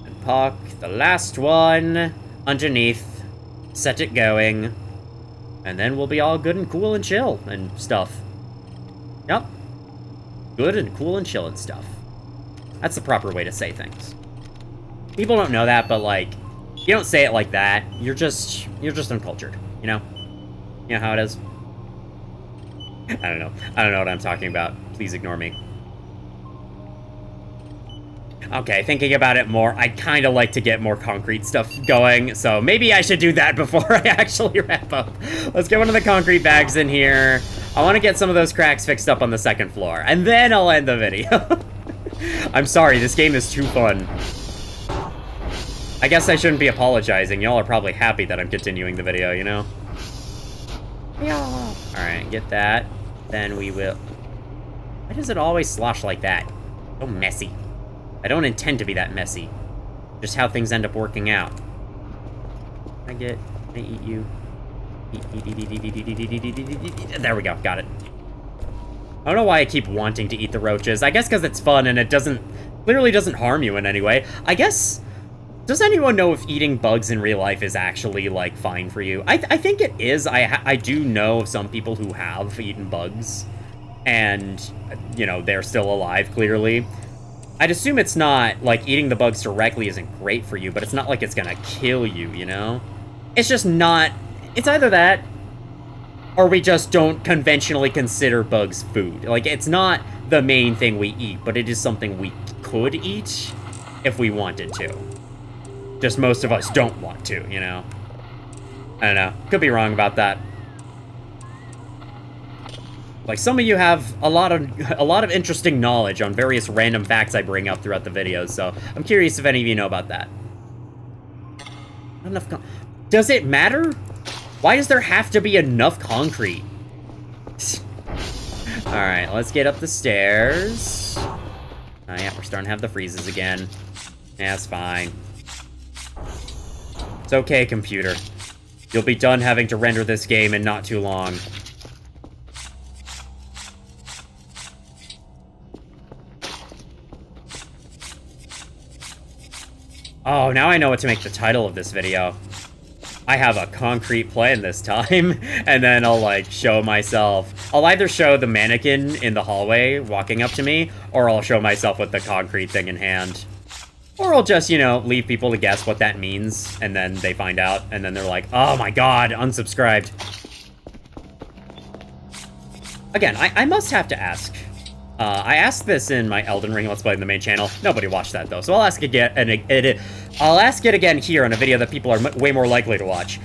And park the last one underneath. Set it going. And then we'll be all good and cool and chill and stuff. Yep. Good and cool and chill and stuff. That's the proper way to say things. People don't know that, but, like, you don't say it like that. You're just uncultured, you know? You know how it is? I don't know. I don't know what I'm talking about. Please ignore me. Okay, thinking about it more, I'd kind of like to get more concrete stuff going, so maybe I should do that before I actually wrap up. Let's get one of the concrete bags in here. I want to get some of those cracks fixed up on the second floor, and then I'll end the video. I'm sorry, this game is too fun. I guess I shouldn't be apologizing. Y'all are probably happy that I'm continuing the video, you know? Yeah. Alright, get that. Then we will... Why does it always slosh like that? So messy. I don't intend to be that messy. Just how things end up working out. Can I eat you? There we go, got it. I don't know why I keep wanting to eat the roaches. I guess because it's fun and it clearly doesn't harm you in any way. I guess, does anyone know if eating bugs in real life is actually, like, fine for you? I think it is. I do know of some people who have eaten bugs, and, you know, they're still alive, clearly. I'd assume it's not, like, eating the bugs directly isn't great for you, but it's not like it's gonna kill you, you know? It's just not... It's either that, or we just don't conventionally consider bugs food. Like, it's not the main thing we eat, but it is something we could eat if we wanted to. Just most of us don't want to, you know? I don't know. Could be wrong about that. Like, some of you have a lot of interesting knowledge on various random facts I bring up throughout the videos, so I'm curious if any of you know about that. Not enough does it matter? Why does there have to be enough concrete? Alright, let's get up the stairs. Oh yeah, we're starting to have the freezes again. Yeah, it's fine. It's okay, computer. You'll be done having to render this game in not too long. Oh, now I know what to make the title of this video. I have a concrete plan this time, and then I'll, like, show myself. I'll either show the mannequin in the hallway walking up to me, or I'll show myself with the concrete thing in hand. Or I'll just, you know, leave people to guess what that means, and then they find out, and then they're like, oh my god, unsubscribed. Again, I must have to ask. I asked this in my Elden Ring Let's Play in the main channel. Nobody watched that, though, so I'll ask again, I'll ask it again here on a video that people are way more likely to watch.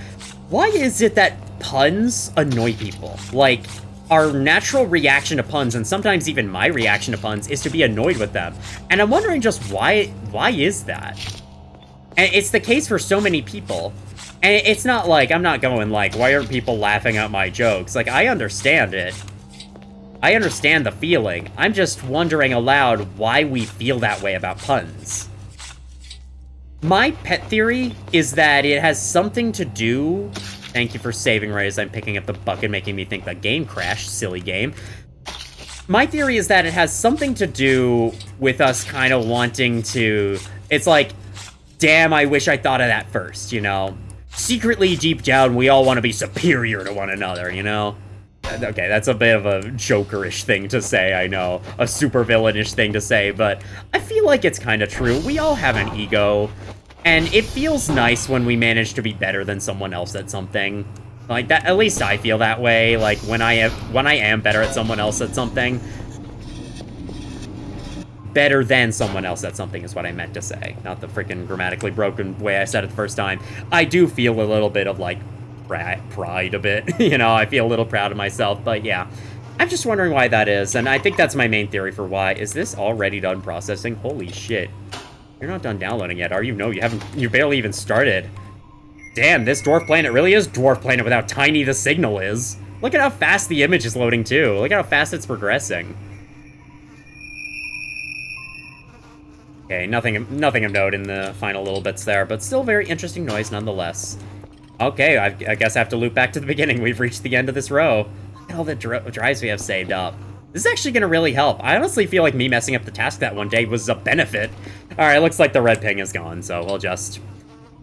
Why is it that puns annoy people? Like, our natural reaction to puns, and sometimes even my reaction to puns, is to be annoyed with them. And I'm wondering just why is that? And it's the case for so many people. And it's not like, I'm not going like, why aren't people laughing at my jokes? Like, I understand it. I understand the feeling. I'm just wondering aloud why we feel that way about puns. My pet theory is that it has something to do... Thank you for saving, Raze. I'm picking up the bucket, making me think the game crashed. Silly game. My theory is that it has something to do with us kind of wanting to... It's like, damn, I wish I thought of that first, you know? Secretly, deep down, we all want to be superior to one another, you know? Okay, that's a bit of a Joker-ish thing to say, I know. A super villainish thing to say, but I feel like it's kind of true. We all have an ego, and it feels nice when we manage to be better than someone else at something. Like, that, at least I feel that way, like, when I am better at someone else at something. Better than someone else at something is what I meant to say. Not the freaking grammatically broken way I said it the first time. I do feel a little bit of, like, pride a bit. You know, I feel a little proud of myself, but yeah. I'm just wondering why that is, and I think that's my main theory for why. Is this already done processing? Holy shit. You're not done downloading yet, are you? No, you barely even started. Damn, this dwarf planet really is dwarf planet with how tiny the signal is. Look at how fast the image is loading too. Look at how fast it's progressing. Okay, nothing of note in the final little bits there, but still very interesting noise nonetheless. Okay, I guess I have to loop back to the beginning. We've reached the end of this row. Look at all the drives we have saved up. This is actually going to really help. I honestly feel like me messing up the task that one day was a benefit. Alright, looks like the red ping is gone, so we'll just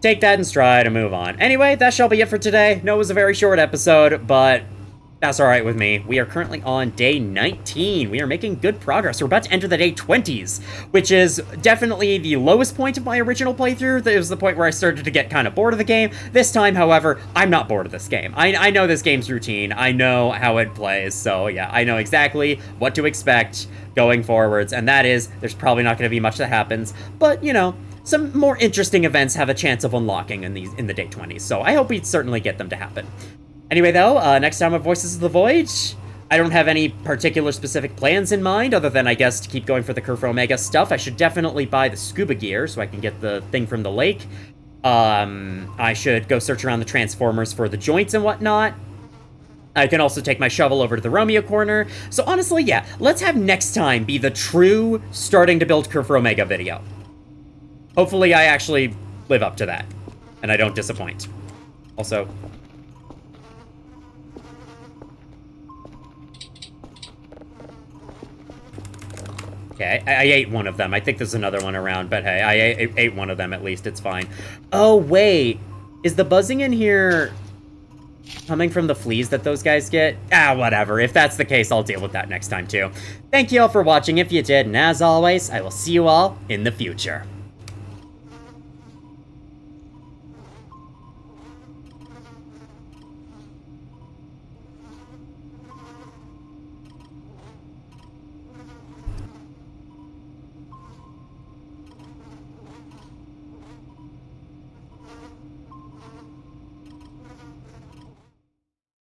take that in stride and move on. Anyway, that shall be it for today. No, it was a very short episode, but that's alright with me. We are currently on day 19. We are making good progress. We're about to enter the day 20s, which is definitely the lowest point of my original playthrough. That was the point where I started to get kind of bored of the game. This time, however, I'm not bored of this game. I know this game's routine. I know how it plays, so yeah, I know exactly what to expect going forwards, and that is, there's probably not going to be much that happens, but, you know, some more interesting events have a chance of unlocking in the day 20s, so I hope we certainly get them to happen. Anyway, though, next time on Voices of the Void, I don't have any particular specific plans in mind, other than, I guess, to keep going for the Curve Omega stuff. I should definitely buy the scuba gear so I can get the thing from the lake. I should go search around the Transformers for the joints and whatnot. I can also take my shovel over to the Romeo corner. So honestly, yeah, let's have next time be the true starting to build Curve Omega video. Hopefully I actually live up to that, and I don't disappoint. Also... Okay, I ate one of them. I think there's another one around, but hey, I ate one of them at least. It's fine. Oh, wait. Is the buzzing in here coming from the fleas that those guys get? Ah, whatever. If that's the case, I'll deal with that next time, too. Thank you all for watching if you did, and as always, I will see you all in the future.